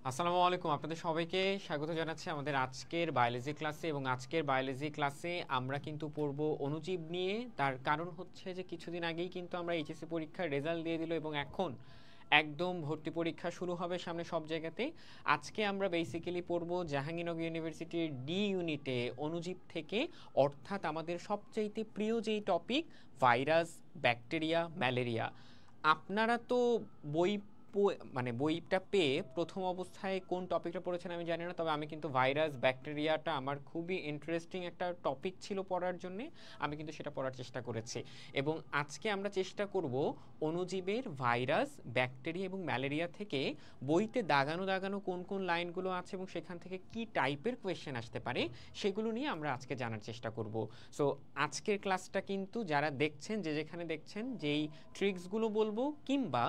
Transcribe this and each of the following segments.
আসসালামু আলাইকুম, আপনাদের সবাইকে স্বাগত জানাচ্ছি আমাদের আজকের বায়োলজি ক্লাসে। এবং আজকের বায়োলজি ক্লাসে আমরা কিন্তু পড়ব অণুজীব নিয়ে। তার কারণ হচ্ছে যে কিছুদিন আগেই কিন্তু আমরা এইচএসসি পরীক্ষার রেজাল্ট দিয়ে দিল এবং এখন একদম ভর্তি পরীক্ষা শুরু হবে সামনে সব জায়গাতে। আজকে আমরা বেসিক্যালি পড়ব জাহাঙ্গীরনগর ইউনিভার্সিটির ডি ইউনিটে অণুজীব থেকে, অর্থাৎ আমাদের সবচাইতে প্রিয় যেই টপিক ভাইরাস, ব্যাকটেরিয়া, ম্যালেরিয়া। আপনারা তো বই মানে বইটা পেয়ে প্রথম অবস্থায় কোন টপিকটা পড়েছেন আমি জানি না, তবে আমি কিন্তু ভাইরাস ব্যাকটেরিয়াটা আমার খুবই ইন্টারেস্টিং একটা টপিক ছিল পড়ার জন্যে। আমি কিন্তু সেটা পড়ার চেষ্টা করেছি এবং আজকে আমরা চেষ্টা করব অণুজীবের ভাইরাস, ব্যাকটেরিয়া এবং ম্যালেরিয়া থেকে বইতে দাগানো দাগানো কোন কোন লাইনগুলো আছে এবং সেখান থেকে কি টাইপের কোয়েশ্চেন আসতে পারে সেগুলো নিয়ে আমরা আজকে জানার চেষ্টা করব। সো আজকের ক্লাসটা কিন্তু যারা দেখছেন, যে যেখানে দেখছেন, যেই ট্রিক্সগুলো বলবো কিংবা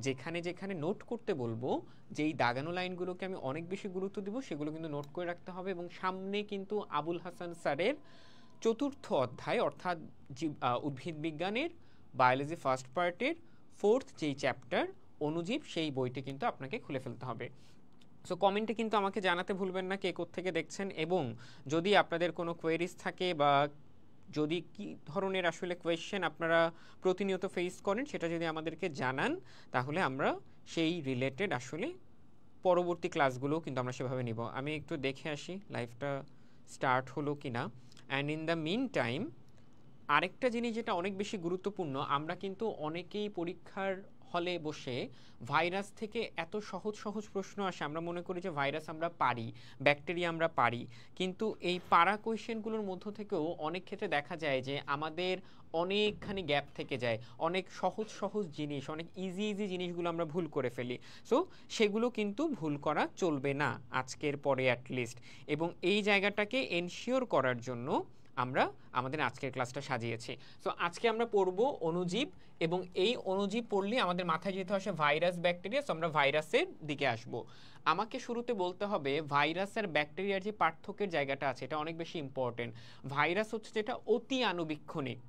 যেখানে যেখানে নোট করতে বলবো, যেই দাগানো লাইনগুলোকে আমি অনেক বেশি গুরুত্ব দিব সেগুলো কিন্তু নোট করে রাখতে হবে। এবং সামনে কিন্তু আবুল হাসান স্যারের চতুর্থ অধ্যায় অর্থাৎ উদ্ভিদ বিজ্ঞানের বায়োলজি ফার্স্ট পার্টের ফোর্থ যেই চ্যাপ্টার অণুজীব, সেই বইটি কিন্তু আপনাকে খুলে ফেলতে হবে। সো কমেন্টে কিন্তু আমাকে জানাতে ভুলবেন না কে কোত্থেকে দেখছেন, এবং যদি আপনাদের কোনো কোয়েরিজ থাকে বা যদি কি ধরনের আসলে কোয়েশ্চেন আপনারা প্রতিনিয়ত ফেস করেন সেটা যদি আমাদেরকে জানান, তাহলে আমরা সেই রিলেটেড আসলে পরবর্তী ক্লাসগুলোও কিন্তু আমরা সেভাবে নিব। আমি একটু দেখে আসি লাইভটা স্টার্ট হলো কি না। And in the mean time আরেকটা জিনিস যেটা অনেক বেশি গুরুত্বপূর্ণ, আমরা কিন্তু অনেকেই পরীক্ষার হলে বসে ভাইরাস থেকে এত সহজ সহজ প্রশ্ন আসে, আমরা মনে করি যে ভাইরাস আমরা পারি, ব্যাকটেরিয়া আমরা পারি, কিন্তু এই পারা কোয়েশ্চেনগুলোর মধ্য থেকেও অনেক ক্ষেত্রে দেখা যায় যে আমাদের অনেকখানি গ্যাপ থেকে যায়, অনেক সহজ সহজ জিনিস, অনেক ইজি ইজি জিনিসগুলো আমরা ভুল করে ফেলি। সো সেগুলো কিন্তু ভুল করা চলবে না আজকের পরে অ্যাটলিস্ট। এবং এই জায়গাটাকে এনশিওর করার জন্য আমরা আমাদের আজকের ক্লাসটা সাজিয়েছি। সো আজকে আমরা পড়ব অণুজীব, এবং এই অণুজীব পড়লে আমাদের মাথায় যেতে আসে ভাইরাস, ব্যাকটেরিয়া। সো আমরা ভাইরাসের দিকে আসব। আমাকে শুরুতে বলতে হবে ভাইরাস আর ব্যাকটেরিয়ার যে পার্থক্যের জায়গাটা আছে এটা অনেক বেশি ইম্পর্টেন্ট। ভাইরাস হচ্ছে যেটা অতি আণুবীক্ষণিক,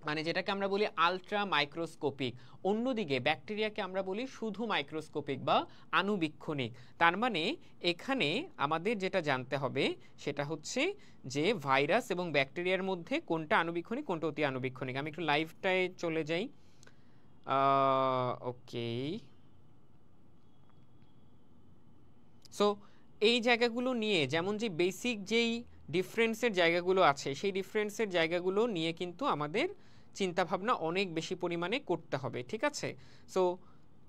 মানে যেটাকে আমরা বলি আলট্রা মাইক্রোস্কোপিক। অন্যদিকে ব্যাকটেরিয়াকে আমরা বলি শুধু মাইক্রোস্কোপিক বা আণুবীক্ষণিক। তার মানে এখানে আমাদের যেটা জানতে হবে সেটা হচ্ছে যে ভাইরাস এবং ব্যাকটেরিয়ার মধ্যে কোনটা আণুবীক্ষণিক, কোনটা অতি আণুবীক্ষণিক। আমি একটু লাইভটায় চলে যাই। ওকে, সো এই জায়গাগুলো নিয়ে, যেমন যে বেসিক যেই ডিফারেন্সের জায়গাগুলো আছে সেই ডিফারেন্সের জায়গাগুলো নিয়ে কিন্তু আমাদের চিন্তাভাবনা অনেক বেশি পরিমাণে করতে হবে, ঠিক আছে? সো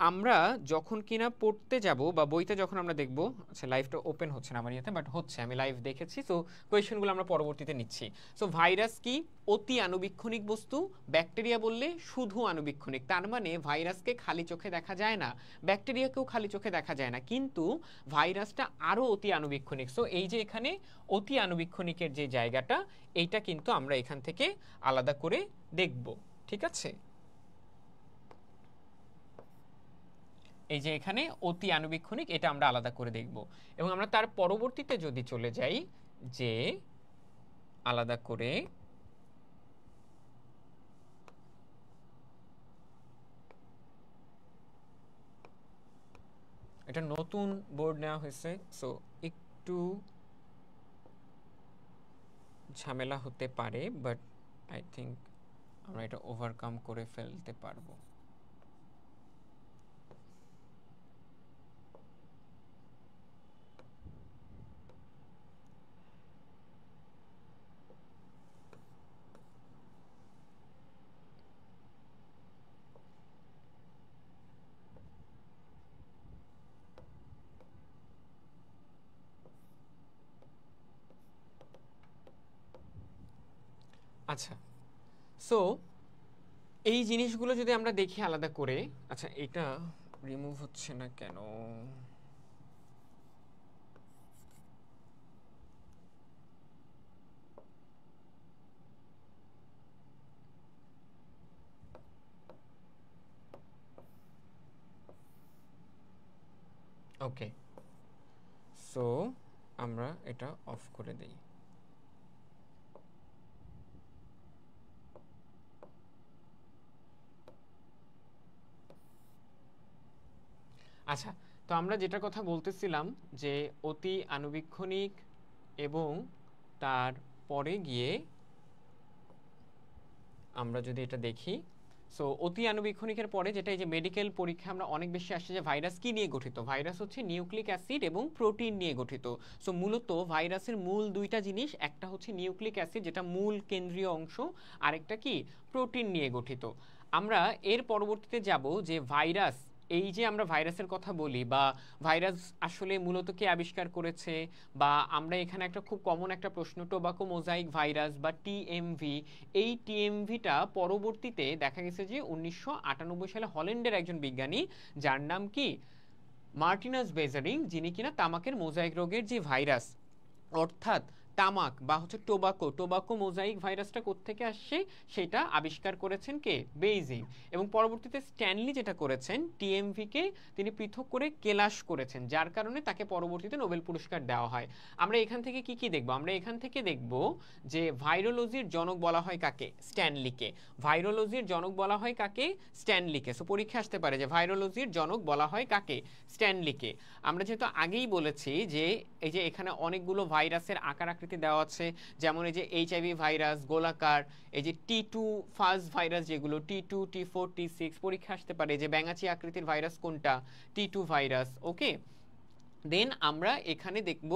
আমরা যখন কিনা পড়তে যাব বা বইতে যখন আমরা দেখব, আচ্ছা লাইভটা ওপেন হচ্ছে না আমার ইয়েতে, বাট হচ্ছে, আমি লাইভ দেখেছি। সো কোয়েশ্চেনগুলো আমরা পরবর্তীতে নিচ্ছি। সো ভাইরাস কি? অতি আণুবীক্ষণিক বস্তু। ব্যাকটেরিয়া বললে শুধু আণুবীক্ষণিক। তার মানে ভাইরাসকে খালি চোখে দেখা যায় না, ব্যাকটেরিয়াকেও খালি চোখে দেখা যায় না, কিন্তু ভাইরাসটা আরও অতি আণুবীক্ষণিক। সো এই যে এখানে অতি আণুবীক্ষণিকের যে জায়গাটা, এইটা কিন্তু আমরা এখান থেকে আলাদা করে দেখব, ঠিক আছে? এই যে এখানে অতি আণুবীক্ষণিক, এটা আমরা আলাদা করে দেখব। এবং আমরা তার পরবর্তীতে যদি চলে যাই, যে আলাদা করে এটা নতুন বোর্ড নেওয়া হয়েছে, সো একটু ঝামেলা হতে পারে, বাট আই থিঙ্ক আমরা এটা ওভারকাম করে ফেলতে পারবো। আচ্ছা, সো এই জিনিসগুলো যদি আমরা দেখি আলাদা করে, আচ্ছা এটা রিমুভ হচ্ছে না কেন? ওকে, সো আমরা এটা অফ করে দেই। আচ্ছা, তো আমরা যেটা কথা বলতেছিলাম যে অতি আণুবীক্ষণিক এবং তার পরে গিয়ে আমরা যদি এটা দেখি, সো অতি আণুবীক্ষণিকের পরে যেটা এই যে মেডিকেল পরীক্ষা আমরা অনেক বেশি আসছে যে ভাইরাস কি নিয়ে গঠিত, ভাইরাস হচ্ছে নিউক্লিক অ্যাসিড এবং প্রোটিন নিয়ে গঠিত। সো মূলত ভাইরাসের মূল দুইটা জিনিস, একটা হচ্ছে নিউক্লিক অ্যাসিড যেটা মূল কেন্দ্রীয় অংশ, আরেকটা কি প্রোটিন নিয়ে গঠিত। আমরা এর পরবর্তীতে যাব যে ভাইরাস, এই যে আমরা ভাইরাসের কথা বলি বা ভাইরাস আসলে মূলত কে আবিষ্কার করেছে, বা আমরা এখানে একটা খুব কমন একটা প্রশ্ন, টোবাকো মোজাইক ভাইরাস বা টিএমভি, এই টিএমভিটা পরবর্তীতে দেখা গেছে যে 1998 সালে হল্যান্ডের একজন বিজ্ঞানী যার নাম কি মার্টিনাস বেজারিং, যিনি কিনা তামাকের মোজাইক রোগের যে ভাইরাস, অর্থাৎ তামাক বা হচ্ছে টোবাকো মোজাইক ভাইরাসটা কোত্থেকে আসছে সেটা আবিষ্কার করেছেন কে, বেইজিং। এবং পরবর্তীতে স্ট্যানলি যেটা করেছেন, টিএমভি কে তিনি পৃথক করে কেলাস করেছেন, যার কারণে তাকে পরবর্তীতে নোবেল পুরস্কার দেওয়া হয়। আমরা এখান থেকে কি কি দেখব, আমরা এখান থেকে দেখব যে ভাইরোলজির জনক বলা হয় কাকে, স্ট্যানলিকে। ভাইরোলজির জনক বলা হয় কাকে, স্ট্যানলিকে। সো পরীক্ষা আসতে পারে যে ভাইরোলজির জনক বলা হয় কাকে, স্ট্যানলিকে। আমরা যেহেতু আগেই বলেছি যে এই যে এখানে অনেকগুলো ভাইরাসের আকার আকৃতি দেওয়া আছে, যেমন এই যে এইচআইভি ভাইরাস গোলাকার, এই যে টি2 ফার্স্ট ভাইরাস যেগুলো টি2 টি4 টি6, পরীক্ষা আসতে পারে যে ব্যাঙাচি আকৃতির ভাইরাস কোনটা, টি2 ভাইরাস। ওকে, দেন আমরা এখানে দেখব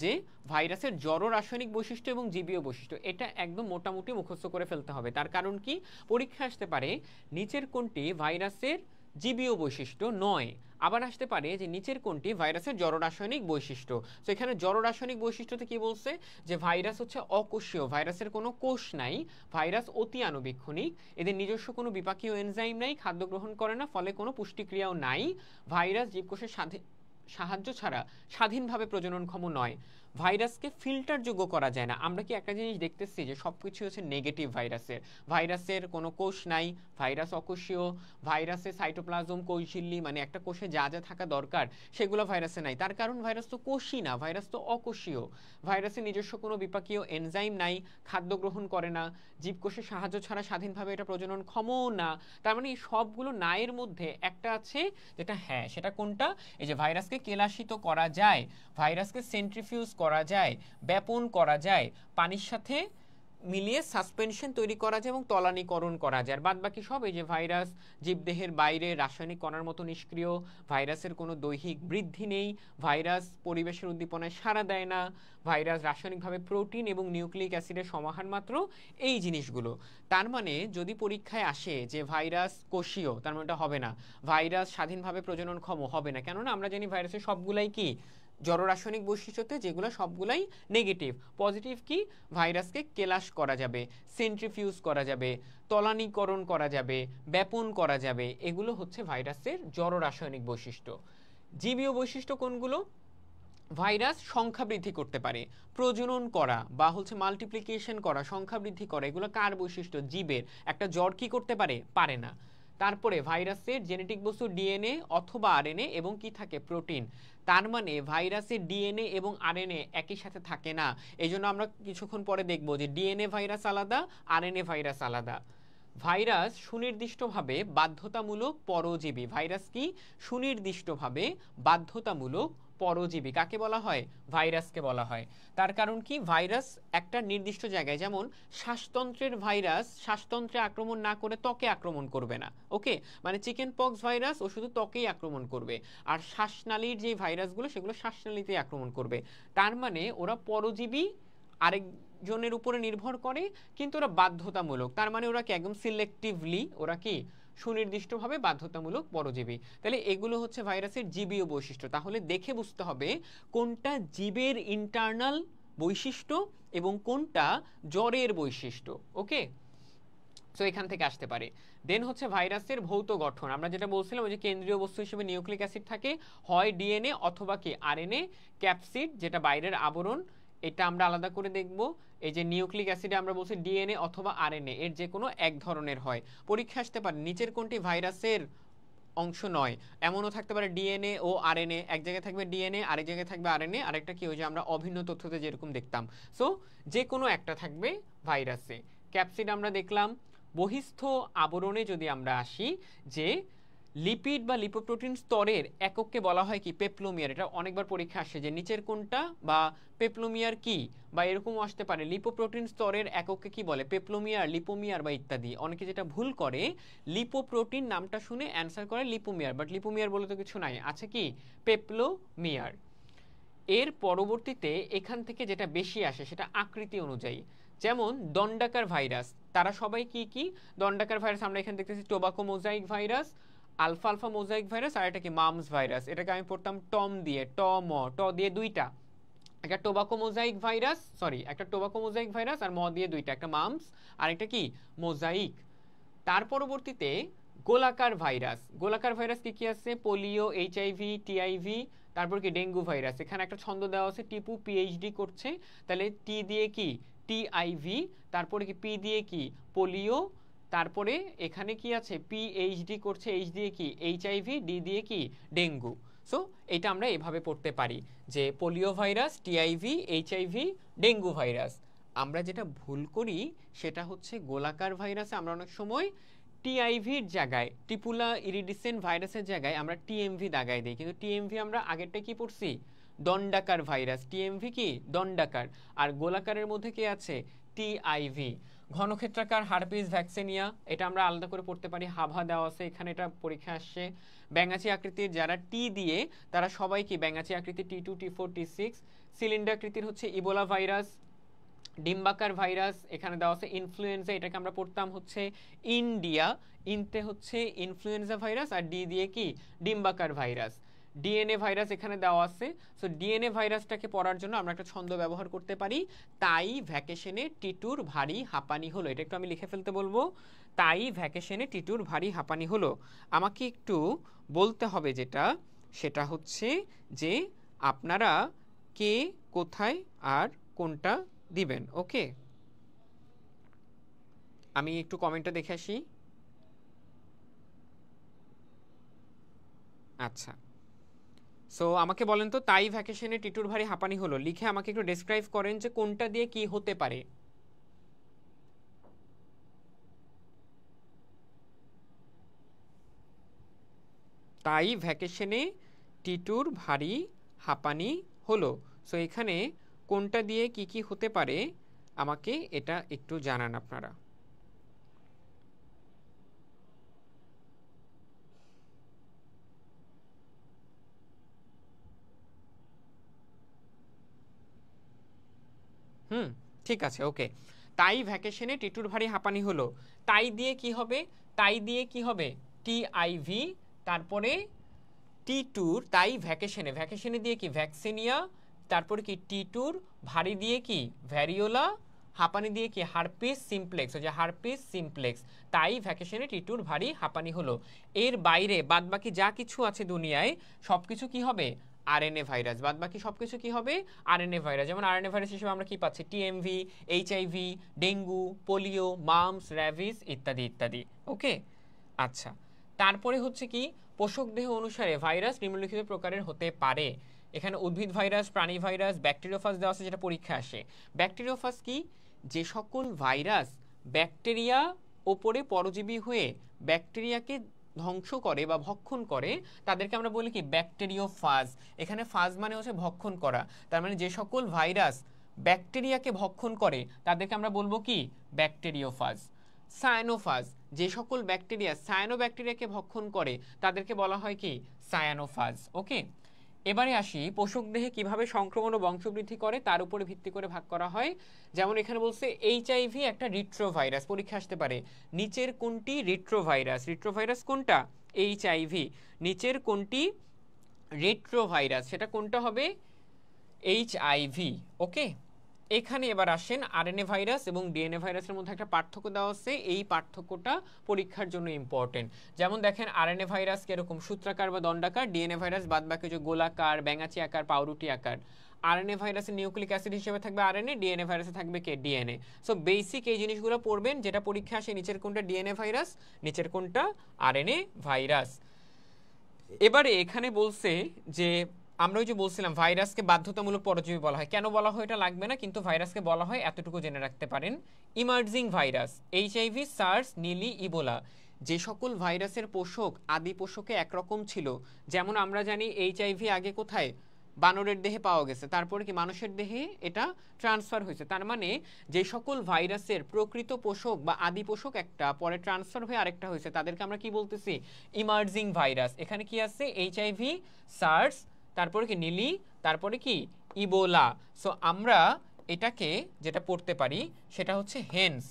যে ভাইরাসের জড় রাসায়নিক বৈশিষ্ট্য এবং জীবীয় বৈশিষ্ট্য, এটা একদম মোটামুটি মুখস্থ করে ফেলতে হবে। তার কারণ কি, পরীক্ষা আসতে পারে নিচের কোনটি ভাইরাসের জীবীয় বৈশিষ্ট্য নয়, আবার আসতে পারে যে নিচের কোনটি ভাইরাসের জড় রাসায়নিক বৈশিষ্ট্য। তো এখানে জড় রাসায়নিক বৈশিষ্ট্যতে কি বলছে যে ভাইরাস হচ্ছে অকোষীয়, ভাইরাসের কোনো কোষ নাই, ভাইরাস অতি আণুবীক্ষণিক, এদের নিজস্ব কোনো বিপাকীয় এনজাইম নাই, খাদ্য গ্রহণ করে না, ফলে কোনো পুষ্টিক্রিয়াও নাই, ভাইরাস জীবকোষের সাহায্য ছাড়া স্বাধীনভাবে প্রজননক্ষম নয়, ভাইরাসকে ফিল্টারযোগ্য করা যায় না। আমরা কি একটা জিনিস দেখতেছি যে সবকিছু হচ্ছে নেগেটিভ ভাইরাসের, ভাইরাসের কোনো কোষ নাই, ভাইরাস অকোষীয়, ভাইরাসের সাইটোপ্লাজম কোষঝিল্লি মানে একটা কোষে যা যা থাকা দরকার সেগুলো ভাইরাসে নাই। তার কারণ ভাইরাস তো কোষই না, ভাইরাস তো অকোষীয়, ভাইরাসের নিজস্ব কোনো বিপাকীয় এনজাইম নাই, খাদ্য গ্রহণ করে না, জীবকোষের সাহায্য ছাড়া স্বাধীনভাবে এটা প্রজনন ক্ষমও না। তার মানে এই সবগুলো নায়ের মধ্যে একটা আছে যেটা হ্যাঁ, সেটা কোনটা, এই যে ভাইরাসকে কেলাসিত করা যায়, ভাইরাসকে সেন্ট্রিফিউজ করা যায়, ব্যাপন করা যায়, পানির সাথে মিলিয়ে সাসপেনশন তৈরি করা যায় এবং তলানীকরণ করা যায়। আর বাদ বাকি সব এই যে ভাইরাস জীবদেহের বাইরে রাসায়নিক কণার মতো নিষ্ক্রিয়, ভাইরাসের কোনো দৈহিক বৃদ্ধি নেই, ভাইরাস পরিবেশের উদ্দীপনায় সাড়া দেয় না, ভাইরাস রাসায়নিকভাবে প্রোটিন এবং নিউক্লিক অ্যাসিডের সমাহার মাত্র, এই জিনিসগুলো। তার মানে যদি পরীক্ষায় আসে যে ভাইরাস কোষীয়, তার মানে এটা হবে না, ভাইরাস স্বাধীনভাবে প্রজননক্ষম হবে না, কেননা আমরা জানি ভাইরাসের সবগুলাই কি জড় রাসায়নিক বৈশিষ্ট্যতে, যেগুলো সবগুলাই নেগেটিভ। পজিটিভ কি, ভাইরাসকে কেলাস করা যাবে, সেন্ট্রিফিউজ করা যাবে, তলানীকরণ করা যাবে, ব্যাপন করা যাবে, এগুলো হচ্ছে ভাইরাসের জড় রাসায়নিক বৈশিষ্ট্য। জীবীয় বৈশিষ্ট্য কোনগুলো, ভাইরাস সংখ্যা বৃদ্ধি করতে পারে, প্রজনন করা বা হচ্ছে মাল্টিপ্লিকেশন করা, সংখ্যা বৃদ্ধি করা, এগুলো কার বৈশিষ্ট্য, জীবের। একটা জ্বর কি করতে পারে, পারে না। তারপরে ভাইরাসের জেনেটিক বস্তু ডিএনএ অথবা আরএনএ এবং কি থাকে, প্রোটিন। তার মানে ভাইরাসের ডিএনএ এবং আরএনএ একই সাথে থাকে না। এই জন্য আমরা কিছুক্ষণ পরে দেখব যে ডিএনএ ভাইরাস আলাদা, আরএনএ ভাইরাস আলাদা। ভাইরাস সুনির্দিষ্টভাবে বাধ্যতামূলক পরজীবী, ভাইরাস কি সুনির্দিষ্টভাবে বাধ্যতামূলক পরজীবী, কাকে বলা হয়, ভাইরাসকে বলা হয়। তার কারণ কি, ভাইরাস একটা নির্দিষ্ট জায়গায়, যেমন শ্বাসতন্ত্রের ভাইরাস শ্বাসতন্ত্রে আক্রমণ না করে ত্বকে আক্রমণ করবে না। ওকে, মানে চিকেন পক্স ভাইরাস ও শুধু ত্বকেই আক্রমণ করবে, আর শ্বাসনালীর যে ভাইরাসগুলো সেগুলো শ্বাসনালীতে আক্রমণ করবে। তার মানে ওরা পরজীবী, আরেকজনের উপরে নির্ভর করে, কিন্তু ওরা বাধ্যতামূলক। তার মানে ওরা কি একদম সিলেক্টিভলি, ওরা কি সুনির্দিষ্টভাবে বাধ্যতামূলক পরজীবী। তাহলে এগুলো হচ্ছে ভাইরাসের জীবীয় বৈশিষ্ট্য। তাহলে দেখে বুঝতে হবে কোনটা জীবের ইন্টারনাল বৈশিষ্ট্য এবং কোনটা জ্বরের বৈশিষ্ট্য। ওকে, সো এখান থেকে আসতে পারে। দেন হচ্ছে ভাইরাসের ভৌত গঠন, আমরা যেটা বলছিলাম ওই যে কেন্দ্রীয় বস্তু হিসেবে নিউক্লিক অ্যাসিড থাকে, হয় ডিএনএ অথবা কি আরএনএ, ক্যাপসিড যেটা বাইরের আবরণ, এটা আমরা আলাদা করে দেখব। এই যে নিউক্লিক অ্যাসিডে আমরা বলছি ডিএনএ অথবা আরএনএ, এর যে কোনো এক ধরনের হয়। পরীক্ষা আসতে পারে নিচের কোনটি ভাইরাসের অংশ নয়, এমনও থাকতে পারে ডিএনএ ও আরএনএ, এক জায়গায় থাকবে ডিএনএ, আরেক জায়গায় থাকবে আরএনএ, আরেকটা কি ওই যে আমরা অভিন্ন তথ্যতে যেরকম দেখতাম। সো যে কোনো একটা থাকবে ভাইরাসে। ক্যাপসিড আমরা দেখলাম। বহিস্থ আবরণে যদি আমরা আসি, যে লিপিড বা লিপোপ্রোটিন স্তরের একককে বলা হয় কি পেপলোমিয়ার। এটা অনেকবার পরীক্ষা আসে যে নিচের কোনটা বা পেপলোমিয়ার কি, বা এরকমও আসতে পারে লিপোপ্রোটিন স্তরের একককে কি বলে, পেপলোমিয়ার, লিপোমিয়ার বা ইত্যাদি। অনেকে যেটা ভুল করে লিপোপ্রোটিন নামটা শুনে অ্যান্সার করে লিপোমিয়ার, বাট লিপোমিয়ার বলে তো কিছু নাই, আছে কি পেপলোমিয়ার। এর পরবর্তীতে এখান থেকে যেটা বেশি আসে সেটা আকৃতি অনুযায়ী, যেমন দণ্ডাকার ভাইরাস, তারা সবাই কি কি দণ্ডাকার ভাইরাস আমরা এখানে দেখতেছি টোবাকো মোজাইক ভাইরাস, আলফা আলফা মোজাইক ভাইরাস, আর এটা কি মামস ভাইরাস। এটাকে আমি পড়তাম টম দিয়ে, ট দিয়ে দুইটা, একটা টোবাকো মোজাইক ভাইরাস, সরি একটা টোবাকো মোজাইক ভাইরাস আর দিয়ে দুইটা, একটা মামস আর একটা কি মোজাইক। তার পরবর্তীতে গোলাকার ভাইরাস, গোলাকার ভাইরাস কি কি আছে, পোলিও, এইচআইভি, টিআইভি, তারপর কি ডেঙ্গু ভাইরাস। এখানে একটা ছন্দ দেওয়া আছে, টিপু পিএইচডি করছে, তাহলে টি দিয়ে কি টিআইভি, তারপরে কি পি দিয়ে কি পোলিও, তারপরে এখানে কি আছে পিএইচডি করছে, এইচ দিয়ে কি এইচআইভি, ডি দিয়ে কি ডেঙ্গু। সো এটা আমরা এভাবে পড়তে পারি যে polio virus, TIV, HIV, dengue virus. আমরা যেটা ভুল করি সেটা হচ্ছে গোলাকার ভাইরাসে আমরা অনেক সময় টিআইভির জায়গায়, টিপুলা ইরিডিসেন্ট ভাইরাসের জায়গায় আমরা টিএমভি দাগাই দিই, কিন্তু টিএমভি আমরা আগেরটা কি পড়ছি দণ্ডাকার ভাইরাস, টিএমভি কি দণ্ডাকার, আর গোলাকারের মধ্যে কি আছে টিআইভি। ঘনক্ষেত্রাকার হারপিস ভ্যাকসিনিয়া, এটা আমরা আলাদা করে পড়তে পারি, হাভা দেওয়া আছে এখানে, এটা পরীক্ষা আসছে। ব্যাঙাচি আকৃতির যারা টি দিয়ে তারা সবাই কি ব্যাঙাচি আকৃতি, T2 T4 T6। সিলিন্ডার আকৃতির হচ্ছে ইবোলা ভাইরাস, ডিম্বাকার ভাইরাস এখানে দেওয়া আছে। ইনফ্লুয়েঞ্জা, এটাকে আমরা পড়তাম হচ্ছে ইন্ডিয়া, ইনতে হচ্ছে ইনফ্লুয়েঞ্জা ভাইরাস, আর ডি দিয়ে কি ডিম্বাকার ভাইরাস। ডিএনএ ভাইরাস এখানে দেওয়া আছে। সো ডিএনএ ভাইরাসটাকে পড়ার জন্য আমরা একটা ছন্দ ব্যবহার করতে পারি, তাই ভ্যাকেশনে টিটুর ভারী হাঁপানি হলো। এটা একটু আমি লিখে ফেলতে বলবো, তাই ভ্যাকেশনে টিটুর ভারী হাঁপানি হলো। আমাকে একটু বলতে হবে যেটা, সেটা হচ্ছে যে আপনারা কে কোথায় আর কোনটা দিবেন। ওকে, আমি একটু কমেন্টটা দেখে আসি। আচ্ছা, সো আমাকে বলেন তো, তাই ভ্যাকেশনে টিটুর ভারী হাঁপানি হলো লিখে আমাকে একটু ডেসক্রাইব করেন যে কোনটা দিয়ে কি হতে পারে। তাই ভ্যাকেশনে টিটুর ভারী হাঁপানি হলো, সো এখানে কোনটা দিয়ে কি কি হতে পারে আমাকে এটা একটু জানান আপনারা। ঠিক আছে, ওকে। তাই ভ্যাকেশনে টিটুর ভারী হাঁপানি হলো, তাই দিয়ে কি হবে, তাই দিয়ে কি হবে টিআইভি, তারপরে টিটুর, তাই ভ্যাকেশনে, ভ্যাকেশনে দিয়ে কি ভ্যাকসিনিয়া, তারপরে কি টিটুর ভারী দিয়ে কি ভ্যারিওলা, হাঁপানি দিয়ে কি হারপিস সিমপ্লেক্স, ওই যে হারপিস সিমপ্লেক্স। তাই ভ্যাকেশনে টিটুর ভারী হাঁপানি হলো। এর বাইরে বাদবাকি যা কিছু আছে দুনিয়ায় সবকিছু কি হবে আরএনএ ভাইরাস, বাদবাকি সবকিছু কি হবে আরএনএ ভাইরাস। যেমন আরএনএ ভাইরাস হিসেবে আমরা কি পাচ্ছি TMV, HIV, dengue, polio, mum's, rabies ইত্যাদি ইত্যাদি। ওকে, আচ্ছা। তারপরে হচ্ছে কি পোষক দেহ অনুসারে ভাইরাস নিম্নলিখিত প্রকারের হতে পারে। এখানে উদ্ভিদ ভাইরাস, প্রাণী ভাইরাস, ব্যাকটেরিওফাজ দেওয়া আছে, যেটা পরীক্ষা আসে। ব্যাকটেরিওফাজ কি, যে সকল ভাইরাস ব্যাকটেরিয়া ওপরে পরজীবী হয়ে ব্যাকটেরিয়াকে ধ্বংস করে বা ভক্ষণ করে তাদেরকে আমরা বলি কি ব্যাকটেরিওফাজ। এখানে ফাজ মানে হচ্ছে ভক্ষণ করা, তার মানে যে সকল ভাইরাস ব্যাকটেরিয়াকে ভক্ষণ করে তাদেরকে আমরা বলবো কি ব্যাকটেরিওফাজ। সায়ানোফাজ, যে সকল ব্যাকটেরিয়া সায়ানোব্যাকটেরিয়াকে ভক্ষণ করে তাদেরকে বলা হয় কি সায়ানোফাজ। ওকে, এবারে আসি পোষক দেহে কিভাবে সংক্রমণ ও বংশবৃদ্ধি করে তার উপরে ভিত্তি করে ভাগ করা হয়। যেমন এখানে বলছে এইচআইভি একটা রিট্রোভাইরাস, পরীক্ষা আসতে পারে নিচের কোনটি রিট্রোভাইরাস, রিট্রোভাইরাস কোনটা এইচআইভি, নিচের কোনটি রিট্রোভাইরাস, সেটা কোনটা হবে এইচআইভি। ওকে, এখানে এবার আসেন আরএনএ ভাইরাস এবং ডিএনএ ভাইরাসের মধ্যে একটা পার্থক্য দেওয়া আছে, এই পার্থক্যটা পরীক্ষার জন্য ইম্পর্টেন্ট। যেমন দেখেন আরএনএ ভাইরাস কিরকম সূত্রাকার বা দণ্ডাকার, ডিএনএ ভাইরাস বাদবাকি যে গোলাকার, ব্যাঙাচি আকার, পাউরুটি আকার। আরএনএ ভাইরাসের নিউক্লিক অ্যাসিড হিসেবে থাকবে আরএনএ, ডিএনএ ভাইরাসে থাকবে কে ডিএনএ। সো বেসিক এই জিনিসগুলো পড়বেন, যেটা পরীক্ষা আসে নিচের কোনটা ডিএনএ ভাইরাস, নিচের কোনটা আরএনএ ভাইরাস। এবারে এখানে বলছে যে আমরা ওই যে বলছিলাম ভাইরাসকে বাধ্যতামূলক পরজীবী বলা হয়, কেন বলা হয় এটা লাগবে না, কিন্তু ভাইরাসকে বলা হয় এতটুকু জেনে রাখতে পারেন। Emerging virus HIV, SARS, Neeli, Ebola, যে সকল ভাইরাসের পোষক আদি পোষকে একরকম ছিল, যেমন আমরা জানি এইচআইভি আগে কোথায়, বানরের দেহে পাওয়া গেছে, তারপরে কি মানুষের দেহে এটা ট্রান্সফার হয়েছে। তার মানে যে সকল ভাইরাসের প্রকৃত পোষক বা আদি পোষক একটা, পরে ট্রান্সফার হয়ে আরেকটা হয়েছে, তাদেরকে আমরা কি বলতেছি, ইমার্জিং ভাইরাস। এখানে কি আছে, এইচআইভি, সার্স, তারপরে কি নীলি, তারপরে কি ইবোলা। সো আমরা এটাকে যেটা পড়তে পারি সেটা হচ্ছে হেন্স,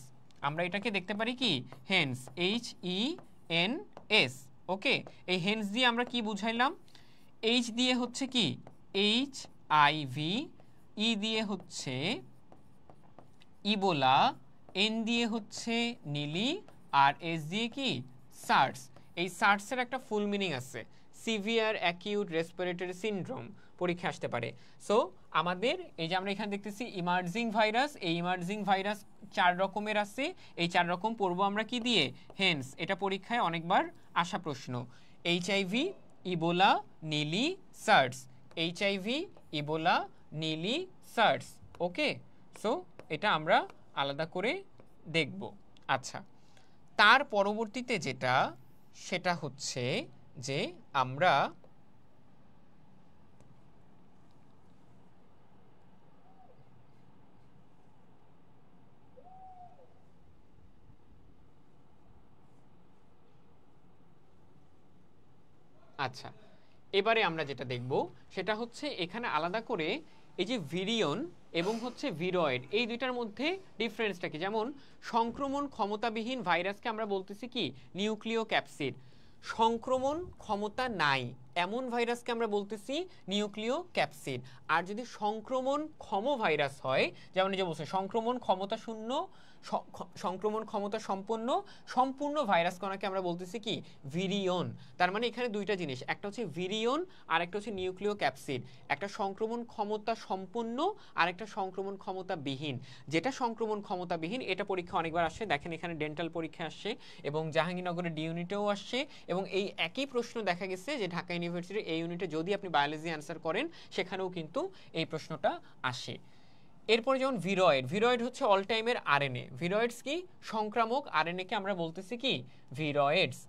আমরা এটাকে দেখতে পারি কি হেন্স, HENS। ওকে, এই হেন্স দিয়ে আমরা কি বুঝাইলাম, এইচ দিয়ে হচ্ছে কি HIV, ই দিয়ে হচ্ছে ইবোলা, এন দিয়ে হচ্ছে নীলি, আর এস দিয়ে কি সার্স। এই সার্সের একটা ফুল মিনিং আছে, সিভিয়ার অ্যাকিউট রেসপিরেটরি সিনড্রোম, পরীক্ষা আসতে পারে। সো আমাদের এই যে আমরা এখানে দেখতেছি ইমার্জিং ভাইরাস, এই ইমার্জিং ভাইরাস 4 রকমের আছে, এই 4 রকম পড়বো আমরা কি দিয়ে, হেন্স। এটা পরীক্ষায় অনেকবার আসা প্রশ্ন, এইচআইভি, ইবোলা, নীলি, সার্স, এইচআইভি, ইবোলা, নীলি, সার্স। ওকে, সো এটা আমরা আলাদা করে দেখব। আচ্ছা, তার পরবর্তীতে যেটা, সেটা হচ্ছে যে আমরা আচ্ছা, এবারে আমরা যেটা দেখব সেটা হচ্ছে এখানে আলাদা করে এই যে ভিরিয়ন এবং হচ্ছে ভিরয়েড, এই দুইটার মধ্যে ডিফারেন্সটা কি। যেমন সংক্রমণ ক্ষমতাবিহীন ভাইরাসকে আমরা বলতেছি কি নিউক্লিয় ক্যাপসিড, সংক্রমণ ক্ষমতা নাই এমন ভাইরাসকে আমরা বলতেছি নিউক্লিয় ক্যাপসিড। আর যদি সংক্রমণ ক্ষম ভাইরাস হয়, যেমন এই যে বলছে সংক্রমণ ক্ষমতা শূন্য, সংক্রমণ ক্ষমতা সম্পন্ন সম্পূর্ণ ভাইরাস কণাকে আমরা বলতেছি কি ভিরিয়ন। তার মানে এখানে দুইটা জিনিস, একটা হচ্ছে ভিরিয়ন আর একটা হচ্ছে নিউক্লিয় ক্যাপসিড। একটা সংক্রমণ ক্ষমতা সম্পন্ন আর একটা সংক্রমণ ক্ষমতা বিহীন। যেটা সংক্রমণ ক্ষমতা বিহীন এটা পরীক্ষা অনেকবার আসছে, দেখেন এখানে ডেন্টাল পরীক্ষা আসছে এবং জাহাঙ্গীরনগরের ডি ইউনিটেও আসছে, এবং এই একই প্রশ্ন দেখা গেছে যে ঢাকা ইউনিভার্সিটির এই ইউনিটে যদি আপনি বায়োলজি অ্যান্সার করেন সেখানেও কিন্তু এই প্রশ্নটা আসে। এরপরে যেমন ভিরয়েড, ভিরয়েড হচ্ছে অল টাইমের আরএনএ, ভিরয়েডস কি সংক্রামক আরএনএ কে আমরা বলতেছি কি ভিরয়েডস।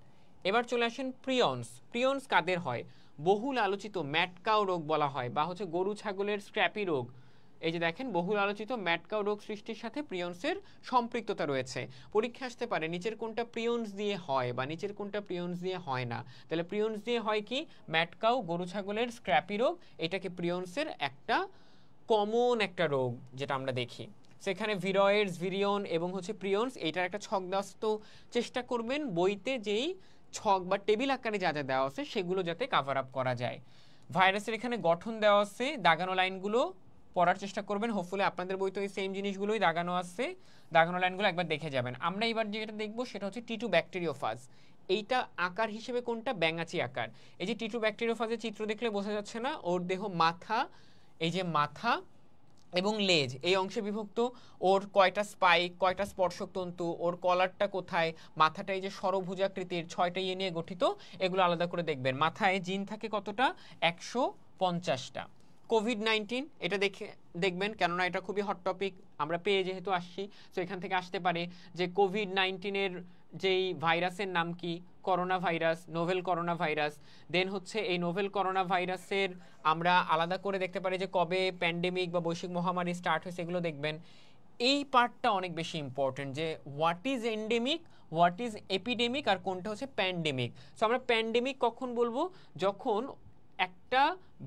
এবার চলে আসেন প্রিয়ন্স, প্রিয়ন্স কাদের হয়, বহুল আলোচিত ম্যাটকাও রোগ বলা হয়, বা হচ্ছে গরু ছাগলের স্ক্র্যাপি রোগ। এই যে দেখেন বহুল আলোচিত ম্যাটকাও রোগ সৃষ্টির সাথে প্রিয়ন্সের সম্পৃক্ততা রয়েছে। পরীক্ষা আসতে পারে নিচের কোনটা প্রিয়ন্স দিয়ে হয় বা নিচের কোনটা প্রিয়ন্স দিয়ে হয় না। তাহলে প্রিয়ন্স দিয়ে হয় কি ম্যাটকাও গরু ছাগলের স্ক্র্যাপি রোগ, এটাকে প্রিয়ন্সের একটা কমন একটা রোগ যেটা আমরা দেখি। সেখানে ভিরয়েডস, ভিরিয়ন এবং হচ্ছে প্রিয়ন্স, এইটার একটা ছক দেওয়াস্ত চেষ্টা করবেন বইতে, যেই ছক বা টেবিল আকারে যা যা দেওয়া আছে সেগুলো যাতে কাভার আপ করা যায়। ভাইরাসের এখানে গঠন দেওয়া আছে, দাগানো লাইনগুলো পড়ার চেষ্টা করবেন, হোপফুলি আপনাদের বইতে ওই সেম জিনিসগুলোই দাগানো আছে, দাগানো লাইনগুলো একবার দেখে যাবেন। আমরা এবার যেটা দেখবো সেটা হচ্ছে টিটু ব্যাকটেরিওফাজ। এইটা আকার হিসেবে কোনটা, ব্যাঙাচি আকার। এই যে টিটু ব্যাকটেরিওফাজের চিত্র দেখলে বোঝা যাচ্ছে না, ওর দেহ মাথা, এই যে মাথা এবং লেজ এই অংশে বিভক্ত, ওর কয়টা স্পাইক, কয়টা স্পর্শক তন্তু, ওর কলারটা কোথায়, মাথাটা এই যে ষড়ভুজাকৃতির 6টা ইয়ে নিয়ে গঠিত, এগুলো আলাদা করে দেখবেন। মাথায় জিন থাকে কতটা, 150টা। কোভিড-19 এটা দেখবেন, কেননা এটা খুবই হট টপিক, আমরা পেয়ে যেহেতু আসছি, তো এখান থেকে আসতে পারে যে কোভিড-19 যেই ভাইরাসের নাম কি, corona virus, novel corona virus. Then হচ্ছে এই নোভেল করোনা ভাইরাসের আমরা আলাদা করে দেখতে পারি যে কবে প্যান্ডেমিক বা বৈশ্বিক মহামারী স্টার্ট হয়েছে, এগুলো দেখবেন। এই পার্টটা অনেক বেশি ইম্পর্টেন্ট, যে what is endemic, what is epidemic, আর কোনটা হচ্ছে প্যান্ডেমিক। সো আমরা প্যান্ডেমিক কখন বলবো, যখন একটা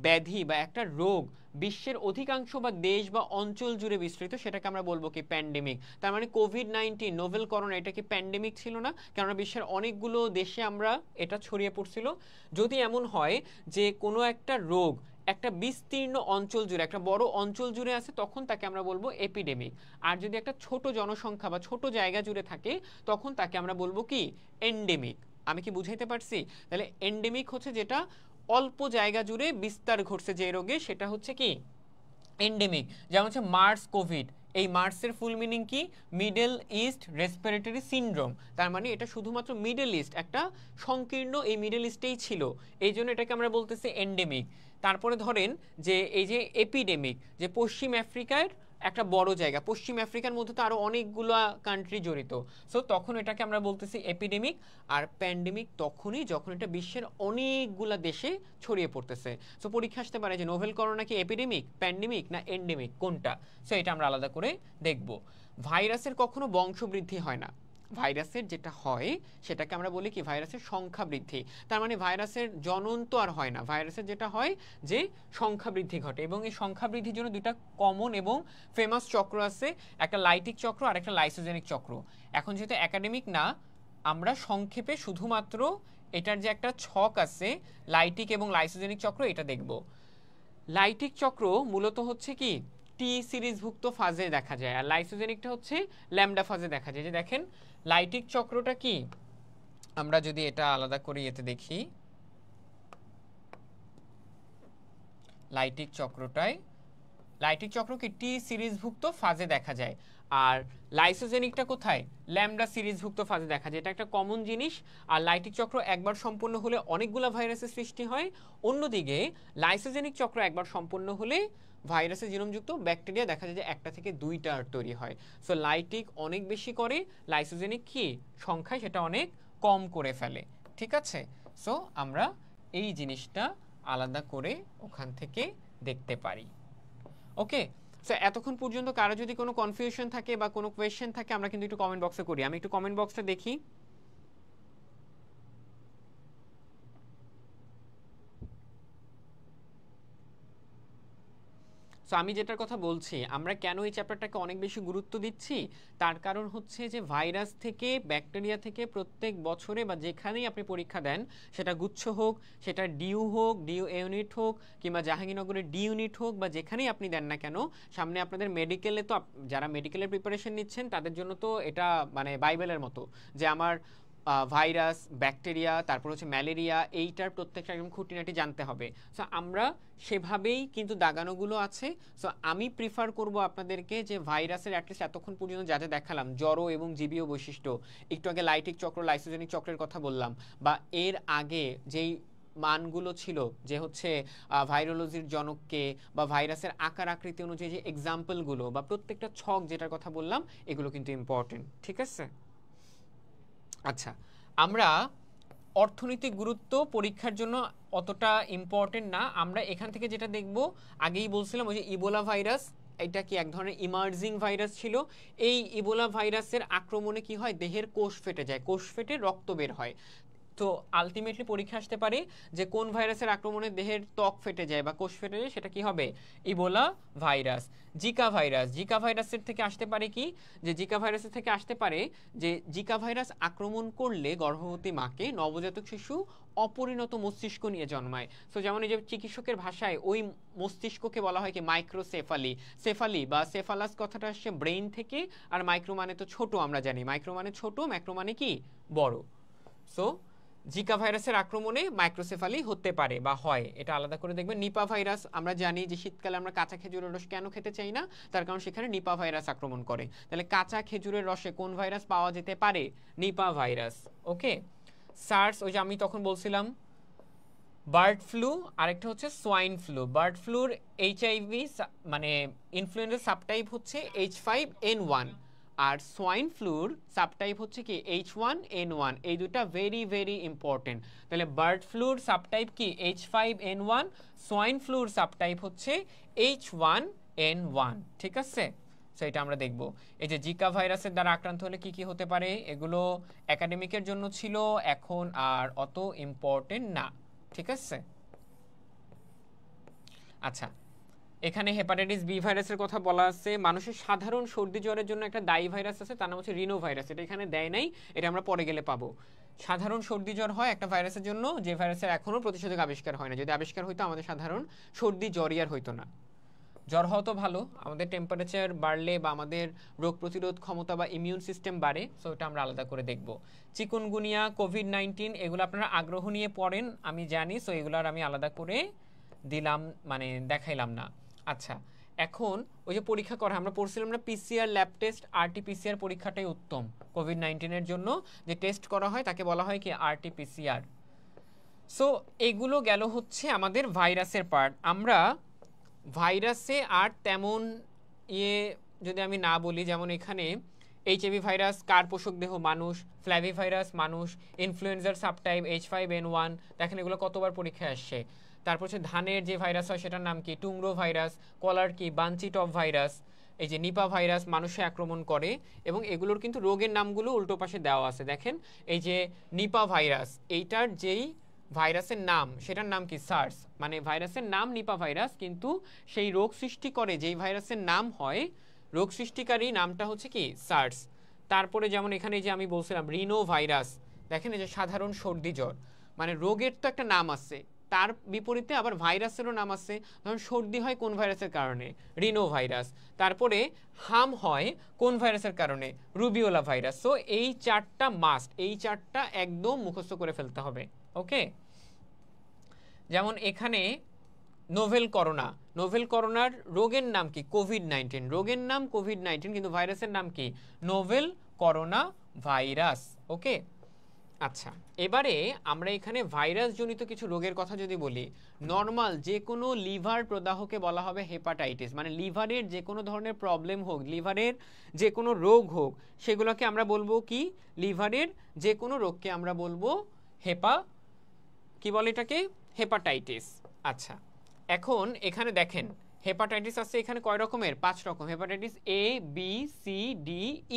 ব্যাধি বা একটা রোগ বিশ্বের অধিকাংশ বা দেশ বা অঞ্চল জুড়ে বিস্তৃত, সেটাকে আমরা বলবো কি প্যান্ডেমিক। তার মানে কোভিড-19, নোভেল করোনা, এটা কি প্যান্ডেমিক ছিল না, কেননা বিশ্বের অনেকগুলো দেশে আমরা এটা ছড়িয়ে পড়ছিল। যদি এমন হয় যে কোনো একটা রোগ একটা বিস্তীর্ণ অঞ্চল জুড়ে, একটা বড় অঞ্চল জুড়ে আছে, তখন তাকে আমরা বলবো এপিডেমিক। আর যদি একটা ছোট জনসংখ্যা বা ছোট জায়গা জুড়ে থাকে, তখন তাকে আমরা বলবো কি এন্ডেমিক। আমি কি বুঝাইতে পারছি? তাহলে এন্ডেমিক হচ্ছে যেটা অল্প জায়গা জুড়ে বিস্তার ঘটছে যে রোগে, সেটা হচ্ছে কি এন্ডেমিক। যেমন হচ্ছে মার্স কোভিড, এই মার্সের ফুল মিনিং কি, মিডল ইস্ট রেসপিরেটরি সিনড্রোম। তার মানে এটা শুধুমাত্র মিডল ইস্ট, একটা সংকীর্ণ এই মিডল ইস্টেই ছিল, এই জন্য এটাকে আমরা বলতেছি এন্ডেমিক। তারপরে ধরেন যে এই যে এপিডেমিক, যে পশ্চিম আফ্রিকার একটা বড় জায়গা, পশ্চিম আফ্রিকার মধ্যে তো আরো অনেকগুলো কান্ট্রি জড়িত। সো তখন এটাকে আমরা বলতেছি এপিডেমিক। আর প্যান্ডেমিক তখনই যখন এটা বিশ্বের অনেকগুলা দেশে ছড়িয়ে পড়তেছে। সো পরীক্ষা আসতে পারে যে নোভেল করোনা কি এপিডেমিক, প্যান্ডেমিক না এন্ডেমিক, কোনটা? সো এটা আমরা আলাদা করে দেখব। ভাইরাসের কখনো বংশবৃদ্ধি হয় না। ভাইরাসের যেটা হয় সেটাকে আমরা বলি কি ভাইরাসের সংখ্যা বৃদ্ধি। তার মানে ভাইরাসের জনন তো আর হয় না, ভাইরাসের যেটা হয় যে সংখ্যা বৃদ্ধি ঘটে। এবং এই সংখ্যা বৃদ্ধির জন্য দুইটা কমন এবং ফেমাস চক্র আছে, একটা লাইটিক চক্র আর একটা লাইসোজেনিক চক্র। এখন যেহেতু একাডেমিক না, আমরা সংক্ষেপে শুধুমাত্র এটার যে একটা ছক আছে লাইটিক এবং লাইসোজেনিক চক্র এটা দেখব। লাইটিক চক্র মূলত হচ্ছে কি টি সিরিজভুক্ত ফাজে দেখা যায়, আর লাইসোজেনিকটা হচ্ছে ল্যামডা ফাজে দেখা যায়। যে দেখেন লাইটিক চক্রটা কি, আমরা যদি এটা আলাদা করে এতে দেখি, লাইটিক চক্র কি টি সিরিজভুক্ত ফাজে দেখা যায়, আর লাইসোজেনিকটা কোথায়, ল্যামডা সিরিজভুক্ত ফাজে দেখা যায়। এটা একটা কমন জিনিস। আর লাইটিক চক্র একবার সম্পন্ন হলে অনেকগুলো ভাইরাসের সৃষ্টি হয়, অন্যদিকে লাইসোজেনিক চক্র একবার সম্পন্ন হলে ভাইরাসের জিনোমযুক্ত ব্যাকটেরিয়া দেখা যায় যে একটা থেকে দুইটা তৈরি হয়। সো লাইটিক অনেক বেশি করে, লাইসোজেনিক কি সংখ্যায় সেটা অনেক কম করে ফেলে। ঠিক আছে, সো আমরা এই জিনিসটা আলাদা করে ওখান থেকে দেখতে পারি। ওকে, সো এতক্ষণ পর্যন্ত কারো যদি কোনো কনফিউশন থাকে বা কোনো কোয়েশ্চেন থাকে আমরা কিন্তু একটু কমেন্ট বক্সে করি। আমি একটু কমেন্ট বক্সটা দেখি। সো আমি যেটার কথা বলছি, আমরা কেন এই চ্যাপ্টারটাকে অনেক বেশি গুরুত্ব দিচ্ছি, তার কারণ হচ্ছে যে ভাইরাস থেকে, ব্যাকটেরিয়া থেকে প্রত্যেক বছরে বা যেখানেই আপনি পরীক্ষা দেন, সেটা গুচ্ছ হোক, সেটা ডিউ হোক, ডিউ ইউনিট হোক, কিংবা জাহাঙ্গীরনগরের ডি ইউনিট হোক, বা যেখানেই আপনি দেন না কেন, সামনে আপনাদের মেডিকেলে তো, যারা মেডিকেলের প্রিপারেশন নিচ্ছেন তাদের জন্য তো এটা মানে বাইবেলের মতো, যে আমার ভাইরাস, ব্যাকটেরিয়া, তারপর হচ্ছে ম্যালেরিয়া, এইটার প্রত্যেকটা একদম খুঁটিনাটি জানতে হবে। সো আমরা সেভাবেই কিন্তু দাগানোগুলো আছে। সো আমি প্রিফার করব আপনাদেরকে যে ভাইরাসের অ্যাটলিস্ট এতক্ষণ পর্যন্ত যা যা দেখালাম, জড়ো এবং জীবীয় বৈশিষ্ট্য, একটু আগে লাইটিক চক্র, লাইসোজেনিক চক্রের কথা বললাম, বা এর আগে যেই মানগুলো ছিল যে হচ্ছে ভাইরোলজির জনককে বা ভাইরাসের আকার আকৃতি অনুযায়ী যে এক্সাম্পলগুলো বা প্রত্যেকটা ছক যেটার কথা বললাম, এগুলো কিন্তু ইম্পর্টেন্ট। ঠিক আছে, আচ্ছা আমরা অর্থনৈতিক গুরুত্ব পরীক্ষার জন্য অতটা ইম্পর্টেন্ট না। আমরা এখান থেকে যেটা দেখব, আগেই বলছিলাম ওই যে ইবোলা ভাইরাস, এটা কি এক ধরনের ইমার্জিং ভাইরাস ছিল। এই ইবোলা ভাইরাসের আক্রমণে কি হয়, দেহের কোষ ফেটে যায়, কোষ ফেটে রক্ত বের হয়। তো আলটিমেটলি পরীক্ষা আসতে পারে যে কোন ভাইরাসের আক্রমণে দেহের ত্বক ফেটে যায় বা কোষ ফেটে যায়, সেটা কি হবে, ইবোলা ভাইরাস। জিকা ভাইরাসের থেকে আসতে পারে কি, যে জিকা ভাইরাসের থেকে আসতে পারে যে জিকা ভাইরাস আক্রমণ করলে গর্ভবতী মাকে, নবজাতক শিশু অপরিণত মস্তিষ্ক নিয়ে জন্মায়। সো যেমন এই যে চিকিৎসকের ভাষায় ওই মস্তিষ্ককে বলা হয় কি মাইক্রোসেফালি। সেফালি বা সেফালাস কথাটা আসছে ব্রেইন থেকে, আর মাইক্রো মানে তো ছোট, আমরা জানি মাইক্রো মানে ছোট, ম্যাক্রো মানে কি বড়। সো জিকা ভাইরাসের আক্রমণে মাইক্রোসেফালি হতে পারে বা হয়, এটা আলাদা করে দেখবেন। নিপা ভাইরাস, আমরা জানি যে শীতকালে আমরা কাঁচা খেজুরের রস কেন খেতে চাই না, তার কারণ সেখানে নিপা ভাইরাস আক্রমণ করে। তাহলে কাঁচা খেজুরের রসে কোন ভাইরাস পাওয়া যেতে পারে, নিপা ভাইরাস। ওকে, সার্স, ওই যে আমি তখন বলছিলাম বার্ড ফ্লু, আরেকটা হচ্ছে swine flu. Bird floor HIV মানে ইনফ্লুয়েঞ্জার সাবটাইপ হচ্ছে H5N1, আর সোয়াইন ফ্লুর সাবটাইপ হচ্ছে কি H1N1। এই দুটো ভেরি ভেরি ইম্পর্টেন্ট। তাহলে বার্ড ফ্লুর সাবটাইপ কি H5N1, সোয়াইন ফ্লুর সাবটাইপ হচ্ছে H1N1। ঠিক আছে, সো এটা আমরা দেখব। এই যে জিকা ভাইরাসের দ্বারা আক্রান্ত হলে কি কি হতে পারে, এগুলো একাডেমিকের জন্য ছিল, এখন আর অত ইম্পর্টেন্ট না। ঠিক আছে, আচ্ছা এখানে হেপাটাইটিস বি ভাইরাসের কথা বলা আছে। মানুষের সাধারণ সর্দি জ্বরের জন্য একটা দায়ী ভাইরাস আছে, তার নাম হচ্ছে রিনো ভাইরাস। এটা এখানে দেয় নাই, এটা আমরা পরে গেলে পাবো। সাধারণ সর্দি জ্বর হয় একটা ভাইরাসের জন্য, যে ভাইরাসের এখনো প্রতিষেধক আবিষ্কার হয় না। যদি আবিষ্কার হইতো আমাদের সাধারণ সর্দি জ্বরই আর হইতো না। জ্বর হওয়া তো ভালো, আমাদের টেম্পারেচার বাড়লে বা আমাদের রোগ প্রতিরোধ ক্ষমতা বা ইমিউন সিস্টেম বাড়ে। সো এটা আমরা আলাদা করে দেখব। চিকুনগুনিয়া, কোভিড-19 এগুলো আপনারা আগ্রহ নিয়ে পড়েন আমি জানি, সো এগুলো আর আমি আলাদা করে দিলাম মানে দেখাইলাম না। আচ্ছা এখন ওই যে পরীক্ষা করা, আমরা পড়ছিলাম না পিসিআর ল্যাব টেস্ট, আরটিপিসিআর পরীক্ষাটাই উত্তম কোভিড-19 এর জন্য। যে টেস্ট করা হয় তাকে বলা হয় কি আরটিপিসিআর। সো এগুলো গেল হচ্ছে আমাদের ভাইরাসের পার্ট। আমরা ভাইরাসে আর তেমন ইয়ে যদি আমি না বলি, যেমন এখানে এইচআইভি ভাইরাস কার পোষক দেহ? মানুষ। ফ্ল্যাভি ভাইরাস মানুষ। ইনফ্লুয়েঞ্জার সাবটাইপ H5N1, দেখেন এগুলো কতবার পরীক্ষায় আসছে। তারপর হচ্ছে ধানের যে ভাইরাস হয় সেটার নাম কি? Tungro virus. কলার কি? Vanchi top virus. এই যে নিপা ভাইরাস মানুষে আক্রমণ করে, এবং এগুলোর কিন্তু রোগের নামগুলো উল্টো পাশে দেওয়া আছে। দেখেন এই যে নিপা ভাইরাস, এইটার যেই ভাইরাসের নাম সেটার নাম কি? সার্স। মানে ভাইরাসের নাম নিপা ভাইরাস, কিন্তু সেই রোগ সৃষ্টি করে যেই ভাইরাসের নাম হয়, রোগ সৃষ্টিকারী নামটা হচ্ছে কি? সার্স। তারপরে যেমন এখানে যে আমি বলছিলাম রিনো ভাইরাস, দেখেন এই যে সাধারণ সর্দি জ্বর, মানে রোগের তো একটা নাম আছে, তার বিপরীতে আবার ভাইরাসেরও নাম আছে। ধরুন সর্দি হয় কোন ভাইরাসের কারণে? Rhino virus. তারপরে হাম হয় কোন ভাইরাসের কারণে? রুবিওলা ভাইরাস। সো এই চারটা মাস্ট, এই চারটা একদম মুখস্থ করে ফেলতে হবে। ওকে, যেমন এখানে নোভেল করোনা, নোভেল করোনার রোগের নাম কি? কোভিড-19। রোগের নাম কোভিড-19, কিন্তু ভাইরাসের নাম কি? Novel corona virus. ওকে, আচ্ছা এবারে আমরা এখানে ভাইরাস জনিত কিছু রোগের কথা যদি বলি, নর্মাল যে কোনো লিভার প্রদাহকে বলা হবে হেপাটাইটিস। মানে লিভারের যে কোনো ধরনের প্রবলেম হোক, লিভারের যে কোনো রোগ হোক, সেগুলোকে আমরা বলবো কি? লিভারের যে কোনো রোগকে আমরা বলবো কি বলে এটাকে? হেপাটাইটিস। আচ্ছা, এখন এখানে দেখেন হেপাটাইটিস আছে এখানে কয় রকমের? 5 রকম। Hepatitis A B C D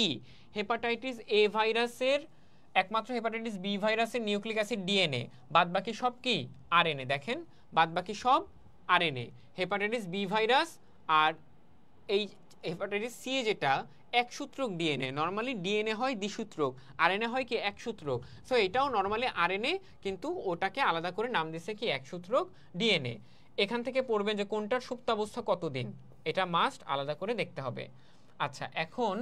E। Hepatitis A ভাইরাসের, একমাত্র হেপাটাইটিস B ভাইরাসের নিউক্লিক অ্যাসিড ডিএনএ, বাদ বাকি সব কি? আরএনএ। দেখেন বাদ বাকি সব আরএনএ। হেপাটাইটিস B ভাইরাস আর এই হেপাটাইটিস সি যেটা একসূত্রক ডিএনএ, নর্মালি ডিএনএ হয় দ্বিসূত্রক, আরএনএ হয় কি? একসূত্রক। সো এটাও নর্মালি আরএনএ, কিন্তু ওটাকে আলাদা করে নাম দিচ্ছে কি? একসূত্রক ডিএনএ। এখান থেকে পড়বেন যে কোনটার সুপ্তাবস্থা কতদিন, এটা মাস্ট আলাদা করে দেখতে হবে। আচ্ছা, এখন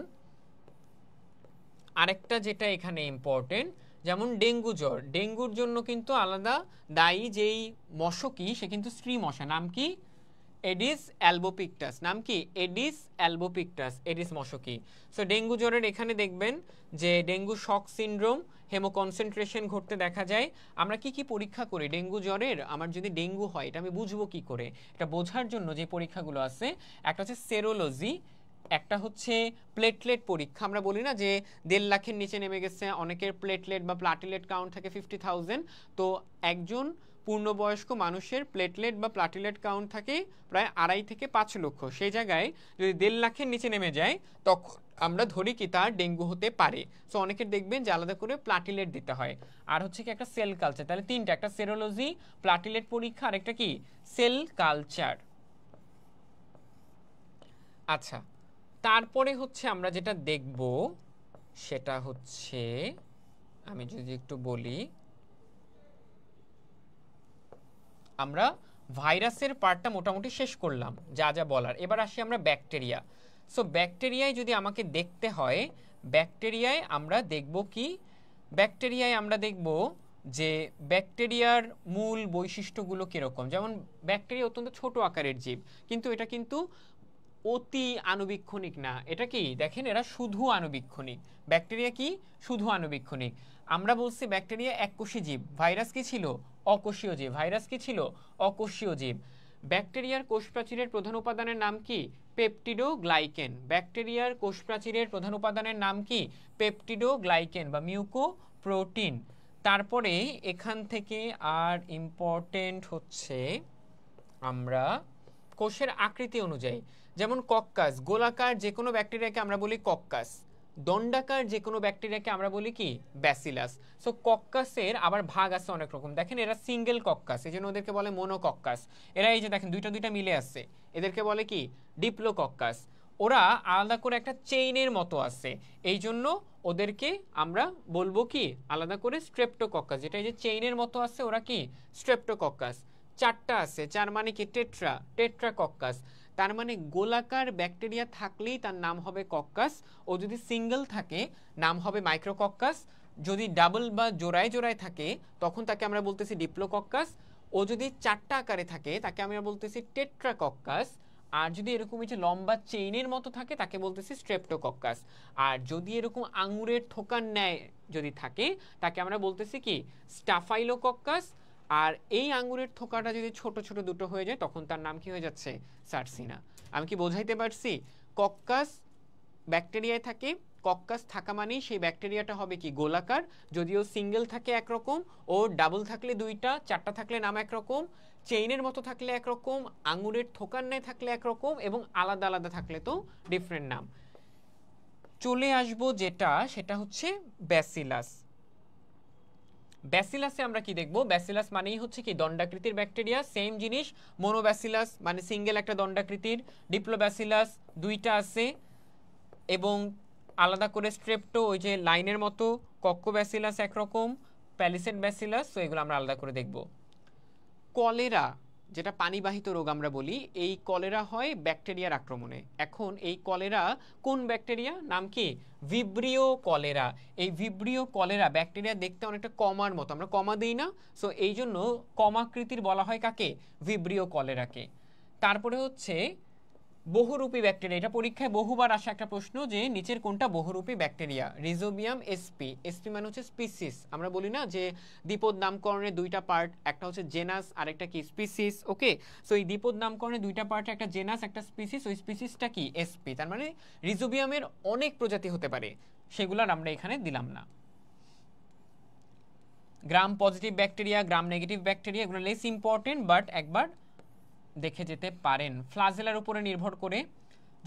আরেকটা যেটা এখানে ইম্পর্টেন্ট, যেমন ডেঙ্গু জ্বর, ডেঙ্গুর জন্য কিন্তু আলাদা দায়ী যেই মশকি, সে কিন্তু স্ত্রী মশা, নাম কি? Aedes albopictus. নাম কি? এডিস অ্যালবোপিক্টাস, এডিস মশকি। সো ডেঙ্গু জ্বরের এখানে দেখবেন যে ডেঙ্গু শক সিনড্রোম, হেমোকনসেন্ট্রেশন ঘটতে দেখা যায়। আমরা কি কি পরীক্ষা করি ডেঙ্গু জ্বরের? আমার যদি ডেঙ্গু হয় এটা আমি বুঝবো কি করে? এটা বোঝার জন্য যে পরীক্ষাগুলো আছে, একটা হচ্ছে সেরোলজি, একটা হচ্ছে প্লেটলেট পরীক্ষা। আমরা বলি না যে 1.5 লাখের নিচে নেমে গেছে, অনেকের প্লেটলেট বা প্লাটিলেট কাউন্ট থাকে 50,000। তো একজন পূর্ণবয়স্ক মানুষের প্লেটলেট বা প্লাটিলেট কাউন্ট থাকে প্রায় 2.5 থেকে 5 লক্ষ। সেই জায়গায় যদি 1.5 লাখের নিচে নেমে যায়, তখন আমরা ধরি কি তার ডেঙ্গু হতে পারে। সো অনেকের দেখবেন যে আলাদা করে প্লাটিলেট দিতে হয়। আর হচ্ছে কি একটা সেল কালচার। তাহলে তিনটা, একটা সেরোলজি, প্লাটিলেট পরীক্ষা, আর একটা কি? Cell culture. আচ্ছা, তারপরে হচ্ছে আমরা যেটা দেখব সেটা হচ্ছে, আমি যদি একটু বলি, আমরা ভাইরাসের পার্টটা মোটামুটি শেষ করলাম যা যা বলার। এবার আসি আমরা ব্যাকটেরিয়া। সো ব্যাকটেরিয়ায় যদি আমাকে দেখতে হয়, ব্যাকটেরিয়ায় আমরা দেখব কি? ব্যাকটেরিয়ায় আমরা দেখব যে ব্যাকটেরিয়ার মূল বৈশিষ্ট্যগুলো কীরকম। যেমন ব্যাকটেরিয়া অত্যন্ত ছোট আকারের জীব, কিন্তু এটা কিন্তু অতি আণুবীক্ষণিক না। এটা কি? দেখেন এরা শুধু আণুবীক্ষণিক। ব্যাকটেরিয়া কি? শুধু আণুবীক্ষণিক। আমরা বলছি ব্যাকটেরিয়া এককোষী জীব। ভাইরাস কি ছিল? অকোষীয় জীব। ভাইরাস কি ছিল? অকোষীয় জীব। ব্যাকটেরিয়ার কোষ প্রাচীরের প্রধান উপাদানের নাম কি? পেপটিডোগ্লাইকেন। ব্যাকটেরিয়ার কোষ প্রাচীরের প্রধান উপাদানের নাম কি? পেপটিডোগ্লাইকেন বা মিউকোপ্রোটিন। তারপরে এখান থেকে আর ইম্পর্টেন্ট হচ্ছে আমরা কোষের আকৃতি অনুযায়ী, যেমন কক্কাস, গোলাকার যে কোনো ব্যাকটেরিয়াকে আমরা বলি কক্কাস। দণ্ডাকার যে কোনো ব্যাকটেরিয়াকে আমরা বলি কি? ব্যাসিলাস। সো কক্কাসের আবার ভাগ আছে অনেক রকম। দেখেন এরা সিঙ্গেল কক্কাস, এই জন্য ওদেরকে বলে মোনোকক্কাস। এরা এই যে দেখেন দুইটা দুইটা মিলে আছে, এদেরকে বলে কি? ডিপ্লোকক্কাস। ওরা আলাদা করে একটা চেইনের মতো আছে, এই জন্য ওদেরকে আমরা বলবো কি? আলাদা করে স্ট্রেপ্টোকক্কাস। যেটা এই যে চেইনের মতো আছে, ওরা কি? স্ট্রেপ্টোকক্কাস। 4টা আছে, 4 মানে কি? টেট্রাকক্কাস। তার মানে গোলাকার ব্যাকটেরিয়া থাকলেই তার নাম হবে কক্কাস। ও যদি সিঙ্গেল থাকে নাম হবে মাইক্রোকক্কাস। যদি ডাবল বা জোড়ায় জোড়ায় থাকে তখন তাকে আমরা বলতেছি ডিপ্লোকক্কাস। ও যদি 4টা আকারে থাকে তাকে আমরা বলতেছি টেট্রাকক্কাস। আর যদি এরকম যে লম্বা চেইনের মতো থাকে তাকে বলতেছি স্ট্রেপ্টোকক্কাস। আর যদি এরকম আঙুরের থোকার ন্যায় যদি থাকে তাকে আমরা বলতেছি কি? স্টাফাইলোকক্কাস। আর এই আঙ্গুরের থোকাটা যদি ছোট ছোট দুটো হয়ে যায় তখন তার নাম কি হয়ে যাচ্ছে? সার্সিনা। আমি কি বোঝাইতে পারছি? কক্কাস ব্যাকটেরিয়ায় থাকে, কক্কাস থাকা মানেই সেই ব্যাকটেরিয়াটা হবে কি গোলাকার, যদিও সিঙ্গেল থাকে একরকম, ও ডাবল থাকলে দুইটা, চারটা থাকলে নাম একরকম, চেইনের মতো থাকলে একরকম, আঙুরের থোকার ন্যায় থাকলে একরকম, এবং আলাদা আলাদা থাকলে তো ডিফারেন্ট নাম। চলে আসবো যেটা, সেটা হচ্ছে ব্যাসিলাস। ব্যাসিলাসে আমরা কি দেখব? ব্যাসিলাস মানেই হচ্ছে কি দণ্ডাকৃতির ব্যাকটেরিয়া, সেম জিনিস। মোনোব্যাসিলাস মানে সিঙ্গেল একটা দণ্ডাকৃতির, ডিপ্লোব্যাসিলাস দুইটা আছে, এবং আলাদা করে স্ট্রেপ্টো ওই যে লাইনের মতো, কক্কোব্যাসিলাস একরকম, প্যালিসেড ব্যাসিলাস, তো এগুলো আমরা আলাদা করে দেখব। কলেরা যেটা পানিবাহিত রোগ আমরা বলি, এই কলেরা হয় ব্যাকটেরিয়ার আক্রমণে। এখন এই কলেরা কোন ব্যাকটেরিয়া? নাম কি? Vibrio cholera. এই ভিব্রিও কলেরা ব্যাকটেরিয়া দেখতে অনেকটা কমার মতো, আমরা কমা দিই না, সো এই জন্য কমাকৃতির বলা হয় কাকে? ভিব্রিও কলেরাকে। তারপরে হচ্ছে বহুরূপী ব্যাকটেরিয়া, এটা পরীক্ষায় বহুবার আসা একটা প্রশ্ন যে নিচের কোনটা বহুরূপী ব্যাকটেরিয়া? রিজোবিয়াম এসপি। এসপি মানে হচ্ছে স্পিসিস, আমরা বলি না যে দ্বিপদ নামকরণের দুইটা পার্ট, একটা হচ্ছে জেনাস আর একটা কি স্পিসিস। ওকে, সো এই দ্বিপদ নামকরণের দুইটা পার্ট, একটা জেনাস একটা স্পিসিস, ওই স্পিসিসটা কি? এসপি। তার মানে রিজোবিয়ামের অনেক প্রজাতি হতে পারে, সেগুলোর আমরা এখানে দিলাম না। Gram positive bacteria, gram negative bacteria, এগুলো লেস ইম্পর্টেন্ট, বাট একবার দেখে যেতে পারেন। ফ্লাজেলার উপরে নির্ভর করে,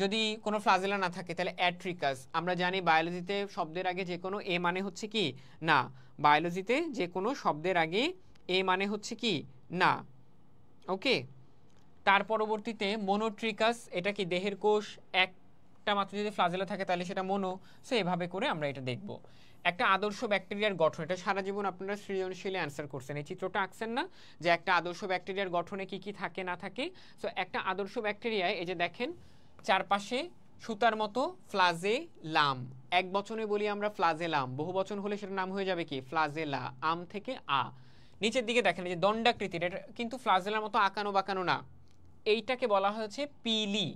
যদি কোনো ফ্লাজেলা না থাকে তাহলে অ্যাট্রিকাস। আমরা জানি বায়োলজিতে শব্দের আগে যে কোনো এ মানে হচ্ছে কি না, বায়োলজিতে যে কোনো শব্দের আগে এ মানে হচ্ছে কি না। ওকে, তার পরবর্তীতে মোনোট্রিকাস, এটা কি দেহের কোষ, একটা মাত্র যদি ফ্লাজেলা থাকে তাহলে সেটা মোনো। সো এভাবে করে আমরা এটা দেখব। একটা আদর্শ ব্যাকটেরিয়ার গঠন, এটা সারা জীবন আপনারা সৃজনশীলে অ্যান্সার করছেন, এই চিত্রটা আঁকছেন না যে একটা আদর্শ ব্যাকটেরিয়ার গঠনে কি কি থাকে না থাকে। সো একটা আদর্শ ব্যাকটেরিয়ায় এই যে দেখেন চারপাশে সুতার মতো ফ্লাজেলাম, এক বচনে বলি আমরা ফ্লাজেলাম, বহু বচন হলে সেটার নাম হয়ে যাবে কি? ফ্লাজেলা। আম থেকে আ। নিচের দিকে দেখেন এই যে দণ্ডাকৃতির, এটা কিন্তু ফ্লাজেলার মতো আঁকানো বাঁকানো না, এইটাকে বলা হয়েছে পিলি।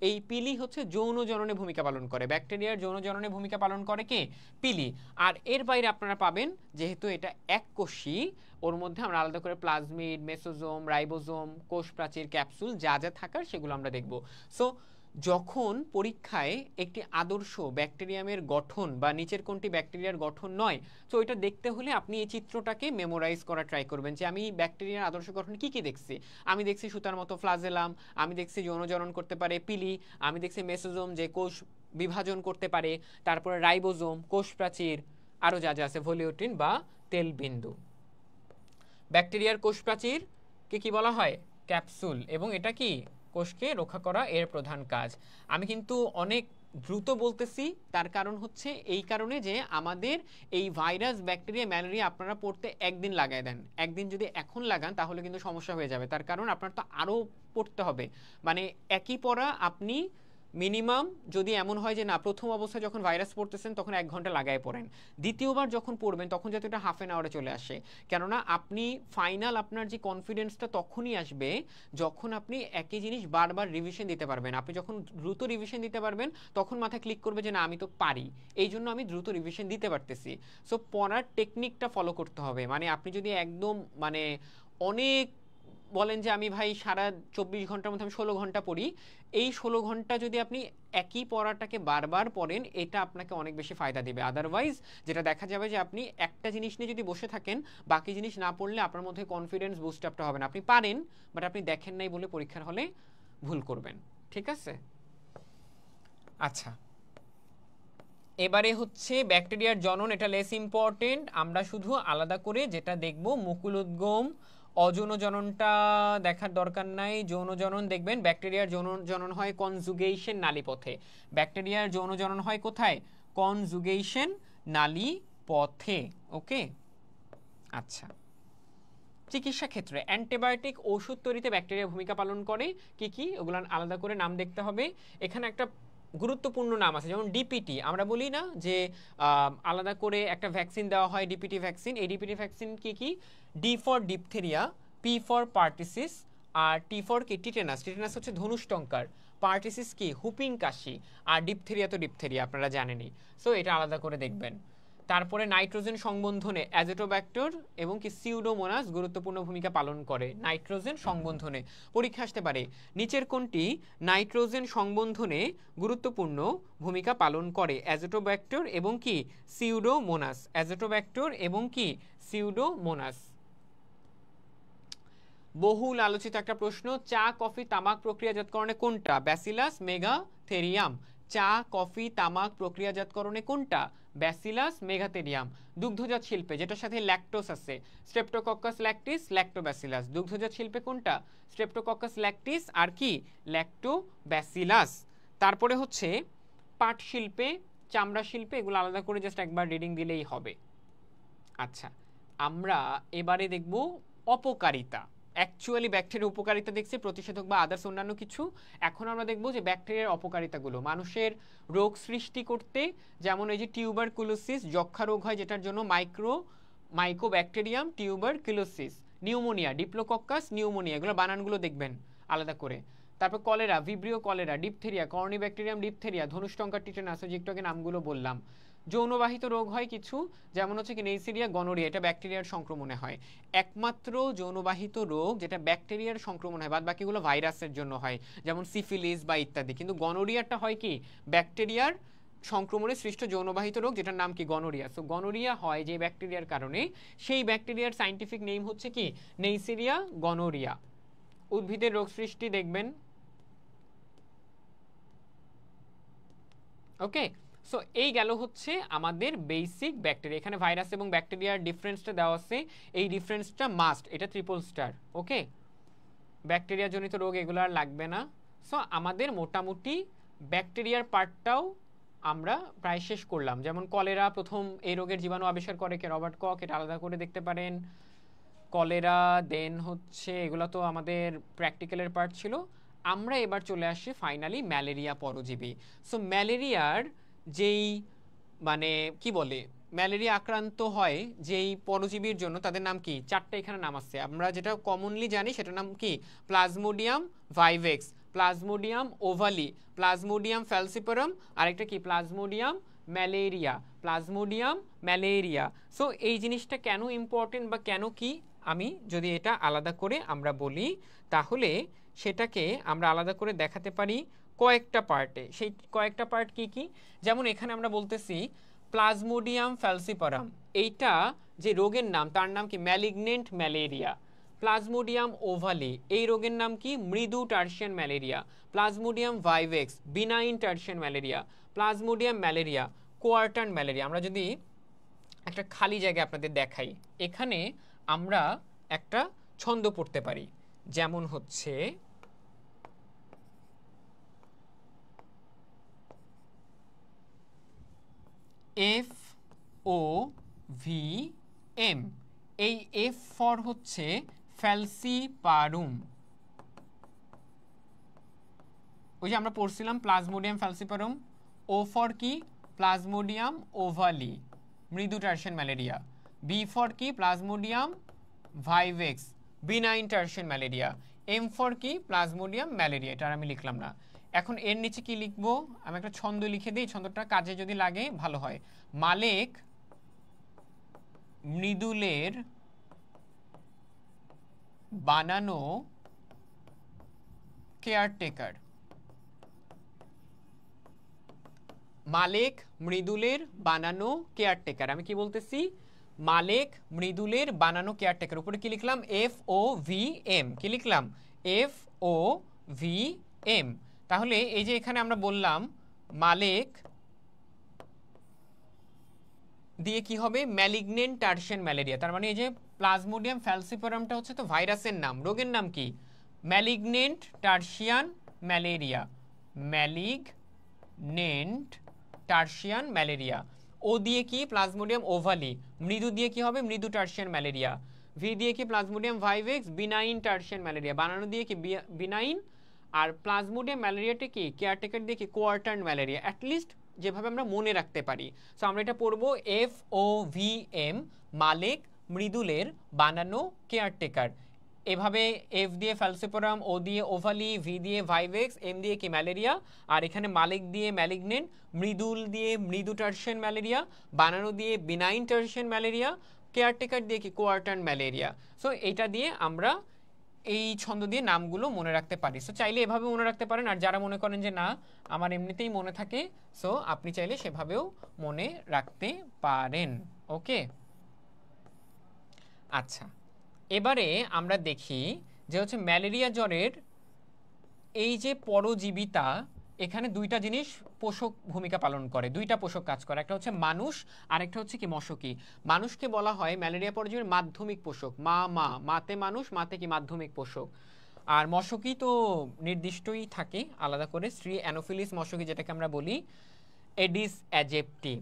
এই পিলি হচ্ছে যৌন জননে ভূমিকা পালন করে, ব্যাকটেরিয়ার যৌন জননে ভূমিকা পালন করে কে? পিলি। আর এর বাইরে আপনারা পাবেন, যেহেতু এটা এককোষী, ওর মধ্যে আমরা আলাদা করে প্লাজমিড, মেসোজোম, রাইবোজোম, কোষ প্রাচীর, ক্যাপসুল যা যা থাকার সেগুলো আমরা দেখব। সো যখন পরীক্ষায় একটি আদর্শ ব্যাকটেরিয়ামের গঠন বা নিচের কোনটি ব্যাকটেরিয়ার গঠন নয়, তো এটা দেখতে হলে আপনি এই চিত্রটাকে মেমোরাইজ করা ট্রাই করবেন যে আমি ব্যাকটেরিয়ার আদর্শ গঠন কি কি দেখছি। আমি দেখছি সুতার মতো ফ্লাজেলাম, আমি দেখছি যৌনজনন করতে পারে পিলি, আমি দেখছি মেসোজোম যে কোষ বিভাজন করতে পারে, তারপরে রাইবোজোম, কোষ প্রাচীর, আরও যা যা আছে, ভলিওটিন বা তেলবিন্দু। ব্যাকটেরিয়ার কোষ প্রাচীর কে কি বলা হয়? ক্যাপসুল, এবং এটা কি কোষকে রক্ষা করা এর প্রধান কাজ। আমি কিন্তু অনেক দ্রুত বলতেছি, তার কারণ হচ্ছে এই কারণে যে আমাদের এই ভাইরাস, ব্যাকটেরিয়া, ম্যালেরিয়া আপনারা পড়তে একদিন লাগায় দেন, একদিন যদি এখন লাগান তাহলে কিন্তু সমস্যা হয়ে যাবে, তার কারণ আপনার তো আরও পড়তে হবে। মানে একই পড়া আপনি মিনিমাম, যদি এমন হয় যে না প্রথম অবস্থায় যখন ভাইরাস পড়তেছেন তখন 1 ঘন্টা লাগায় পড়েন, দ্বিতীয়বার যখন পড়বেন তখন যাতে এটা হাফ অ্যান আওয়ারে চলে আসে। কেননা আপনি ফাইনাল আপনার যে কনফিডেন্সটা তখনই আসবে যখন আপনি একই জিনিস বারবার রিভিশন দিতে পারবেন। আপনি যখন দ্রুত রিভিশন দিতে পারবেন তখন মাথায় ক্লিক করবে যে না আমি তো পারি, এই জন্য আমি দ্রুত রিভিশন দিতে পারতেছি। সো পড়ার টেকনিকটা ফলো করতে হবে। মানে আপনি যদি একদম মানে অনেক বলেন যে আমি ভাই সারা 24 ঘন্টার মধ্যে আমি 16 ঘন্টা পড়ি, এই 16 ঘন্টা যদি আপনি একই পড়াটাকে বারবার পড়েন এটা আপনাকে অনেক বেশি ফায়দা দিবে। আদারওয়াইজ যেটা দেখা যাবে যে আপনি একটা জিনিস নিয়ে যদি বসে থাকেন, বাকি জিনিস না পড়লে আপনার মধ্যে কনফিডেন্স বুস্ট আপটা হবে না। আপনি পারেন বাট আপনি দেখেন নাই বলে পরীক্ষার হলে ভুল করবেন। ঠিক আছে, আচ্ছা এবারে হচ্ছে ব্যাকটেরিয়ার জনন, এটা লেস ইম্পর্টেন্ট। আমরা শুধু আলাদা করে যেটা দেখব মুকুলোদ্গম, অযৌন জননটা দেখার দরকার নাই। যৌন জনন দেখবেন, ব্যাকটেরিয়ার যৌন জনন হয় কনজুগেশন নালীপথে। ব্যাকটেরিয়ার যৌন জনন হয় কোথায়? কনজুগেশন নালীপথে। ওকে, আচ্ছা চিকিৎসা ক্ষেত্রে অ্যান্টিবায়োটিক ওষুধ তৈরিতে ব্যাকটেরিয়া ভূমিকা পালন করে কি কি, ওগুলো আলাদা করে নাম দেখতে হবে। এখানে একটা গুরুত্বপূর্ণ নাম আছে, যেমন ডিপিটি, আমরা বলি না যে আলাদা করে একটা ভ্যাকসিন দেওয়া হয় ডিপিটি ভ্যাকসিন। এই ডিপিটি ভ্যাকসিন কি কি? D for diphtheria, P for pertussis, আর টি ফর কি? টিটেনাস। টিটেনাস হচ্ছে ধনুষ্টঙ্কার, পার্টিসিস কি? হুপিং কাশি, আর ডিপথেরিয়া তো ডিপথেরিয়া আপনারা জানেনই। সো এটা আলাদা করে দেখবেন। তারপরে নাইট্রোজেন সংবন্ধনে অ্যাজেটোব্যাক্টর এবং কি সিউডোমোনাস গুরুত্বপূর্ণ ভূমিকা পালন করে নাইট্রোজেন সংবন্ধনে। পরীক্ষা আসতে পারে নিচের কোনটি নাইট্রোজেন সংবন্ধনে গুরুত্বপূর্ণ ভূমিকা পালন করে? অ্যাজেটোব্যাক্টর এবং কি সিউডোমোনাস, অ্যাজেটোব্যাক্টর এবং কি সিউডোমোনাস। বহুল আলোচিত একটা প্রশ্ন, চা কফি তামাক প্রক্রিয়াজাতকরণে কোনটা? ব্যাসিলাস মেগাথেরিয়াম। চা কফি তামাক প্রক্রিয়াজাতকরণে কোনটা? ব্যাসিলাস মেগাথেরিয়াম। দুগ্ধজাত শিল্পে যেটার সাথে ল্যাকটোস আছে, স্ট্রেপ্টোকক্কাস ল্যাকটিস, ল্যাক্টোব্যাসিলাস। দুগ্ধজাত শিল্পে কোনটা? স্ট্রেপ্টোকক্কাস ল্যাকটিস আর কি ল্যাক্টোব্যাসিলাস। তারপরে হচ্ছে পাট শিল্পে, চামড়া শিল্পে, এগুলো আলাদা করে জাস্ট একবার রিডিং দিলেই হবে। আচ্ছা, আমরা এবারে দেখব অপকারিতা। অ্যাকচুয়ালি ব্যাকটেরিয়ার উপকারিতা দেখছি, প্রতিষেধক বা আদার্স অন্যান্য কিছু। এখন আমরা দেখব যে ব্যাকটেরিয়ার অপকারিতাগুলো মানুষের রোগ সৃষ্টি করতে, যেমন এই যে টিউবারকুলোসিস, যক্ষা রোগ হয় যেটার জন্য Mycobacterium tuberculosis. Pneumonia, Diplococcus pneumoniae, এগুলো বানানগুলো দেখবেন আলাদা করে। তারপর cholera, Vibrio cholerae, diphtheria, Corynebacterium diphtheriae, ধনুষ্টঙ্কার টিটেনাস, যে একটু আগে নামগুলো বললাম। যৌনবাহিত রোগ হয় কিছু, যেমন হচ্ছে কি নেইসেরিয়া, গনোরিয়া, এটা ব্যাকটেরিয়ার সংক্রমণে হয়। একমাত্র যৌনবাহিত রোগ যেটা ব্যাকটেরিয়ার সংক্রমণ হয়, বাদ বাকিগুলো ভাইরাসের জন্য হয়, যেমন সিফিলিস বা ইত্যাদি। কিন্তু গনোরিয়াটা হয় কি ব্যাকটেরিয়ার সংক্রমণে সৃষ্ট যৌনবাহিত রোগ, যেটার নাম কি গনোরিয়া। সো গনোরিয়া হয় যে ব্যাকটেরিয়ার কারণে, সেই ব্যাকটেরিয়ার সাইন্টিফিক নেম হচ্ছে কি নেইসেরিয়া গনোরিয়া। উদ্ভিদের রোগ সৃষ্টি দেখবেন। ওকে, সো এই গেল হচ্ছে আমাদের বেসিক ব্যাকটেরিয়া। এখানে ভাইরাস এবং ব্যাকটেরিয়ার ডিফারেন্সটা দেওয়া আছে, এই ডিফারেন্সটা মাস্ট, এটা ট্রিপল স্টার। ওকে, ব্যাকটেরিয়া জনিত রোগ এগুলো আর লাগবে না। সো আমাদের মোটামুটি ব্যাকটেরিয়ার পার্টটাও আমরা প্রায় শেষ করলাম। যেমন কলেরা, প্রথম এই রোগের জীবাণু আবিষ্কার করে কে? রবার্ট কক, এটা আলাদা করে দেখতে পারেন। কলেরা, দেন হচ্ছে এগুলো তো আমাদের প্র্যাকটিক্যালের পার্ট ছিল। আমরা এবার চলে আসি ফাইনালি ম্যালেরিয়া পরজীবী। সো ম্যালেরিয়ার যেই মানে কি বলে, ম্যালেরিয়া আক্রান্ত হয় যেই পরজীবীর জন্য, তাদের নাম কি? চারটে এখানে নাম আছে। আমরা যেটা কমনলি জানি সেটার নাম কি? Plasmodium vivax, Plasmodium ovale, Plasmodium falciparum, আরেকটা কি? Plasmodium malariae, Plasmodium malariae. So এই জিনিসটা কেন ইম্পর্টেন্ট বা কেন কি, আমি যদি এটা আলাদা করে আমরা বলি, তাহলে সেটাকে আমরা আলাদা করে দেখাতে পারি কয়েকটা পার্টে। সেই কয়েকটা পার্ট কি কি? যেমন এখানে আমরা বলতেছি প্লাজমোডিয়াম ফ্যালসিপারাম, এইটা যে রোগের নাম তার নাম কি? Malignant malaria. প্লাজমোডিয়াম ওভালি, এই রোগের নাম কি? মৃদু tertian malaria. Plasmodium vivax, benign tertian malaria. Plasmodium malariae, quartan malaria. আমরা যদি একটা খালি জায়গা আপনাদের দেখাই, এখানে আমরা একটা ছন্দ পড়তে পারি, যেমন হচ্ছে FOVM। এই F ফর হচ্ছে ফ্যালসিপারুম, ওই যে আমরা পড়ছিলাম প্লাজমোডিয়াম ফ্যালসিপারুম। ও ফর কি? প্লাজমোডিয়াম ওভালি, মৃদু টার্সিয়ান ম্যালেরিয়া। বি ফর কি? Plasmodium vivax, benign tertian malaria. M for কি? Plasmodium malariae. এটা আমি লিখলাম না। এখন এর নিচে কি লিখবো? আমি একটা ছন্দ লিখে দিই, ছন্দটা কাজে যদি লাগে ভালো হয়। মালেক মৃদুলের বানানো কেয়ারটেকার, মালেক মৃদুলের বানানো কেয়ারটেকার। আমি কি বলতেছি? মালেক মৃদুলের বানানো কেয়ারটেকার। উপরে কি লিখলাম? FOVM। কি লিখলাম? FOVM। তাহলে এই যে এখানে আমরা বললাম মালেক দিয়ে কি হবে? Malignant tertian malaria. তার মানে এই যে প্লাজমোডিয়াম ফ্যালসিপারামটা হচ্ছে তো ভাইরাসের নাম, রোগের নাম কি? Malignant tertian malaria, malignant tertian malaria. O দিয়ে কি? Plasmodium ovale. মৃদু দিয়ে কি হবে? মৃদু টার্সিয়ান ম্যালেরিয়া। ভি দিয়ে কি? Plasmodium vivax, benign tertian malaria. বানানো দিয়ে কি? বিনাইন। আর প্লাজমোডিয়াম ম্যালেরিয়াটা কি? কেয়ারটেকার দিয়ে কি? কোয়ার্টার্ন ম্যালেরিয়া। অ্যাটলিস্ট যেভাবে আমরা মনে রাখতে পারি। সো আমরা এটা পড়বো FOVM, মালেক মৃদুলের বানানো কেয়ারটেকার। এভাবে এফ দিয়ে ফ্যালসিপোরাম, ও দিয়ে ওভালি, ভি দিয়ে ভাইভেক্স, এম দিয়ে কি ম্যালেরিয়া, আর এখানে মালিক দিয়ে ম্যালিগনেন্ট, মৃদুল দিয়ে মৃদু টার্সিয়ান ম্যালেরিয়া, বানানো দিয়ে বিনাইন টার্সিয়ান ম্যালেরিয়া, কেয়ারটেকার দিয়ে কি কোয়ার্টার্ন ম্যালেরিয়া। সো এইটা দিয়ে আমরা এই ছন্দ দিয়ে নামগুলো মনে রাখতে পারি। সো চাইলে এভাবে মনে রাখতে পারেন, আর যারা মনে করেন যে না আমার এমনিতেই মনে থাকে, সো আপনি চাইলে সেভাবেও মনে রাখতে পারেন। ওকে, আচ্ছা এবারে আমরা দেখি যে হচ্ছে ম্যালেরিয়া জ্বরের এই যে পরজীবিতা, এখানে দুইটা জিনিস পোষক ভূমিকা পালন করে, দুইটা পোষক কাজ করে, একটা হচ্ছে মানুষ আর একটা হচ্ছে কি মশকি। মানুষকে বলা হয় ম্যালেরিয়া পরজীবীর মাধ্যমিক পোষক, মাতে মানুষ, মাতে কি মাধ্যমিক পোষক। আর মশকি তো নির্দিষ্টই থাকে আলাদা করে, স্ত্রী অ্যানোফিলিস মশকি যেটাকে আমরা বলি, এডিস অ্যাজেপ্টি।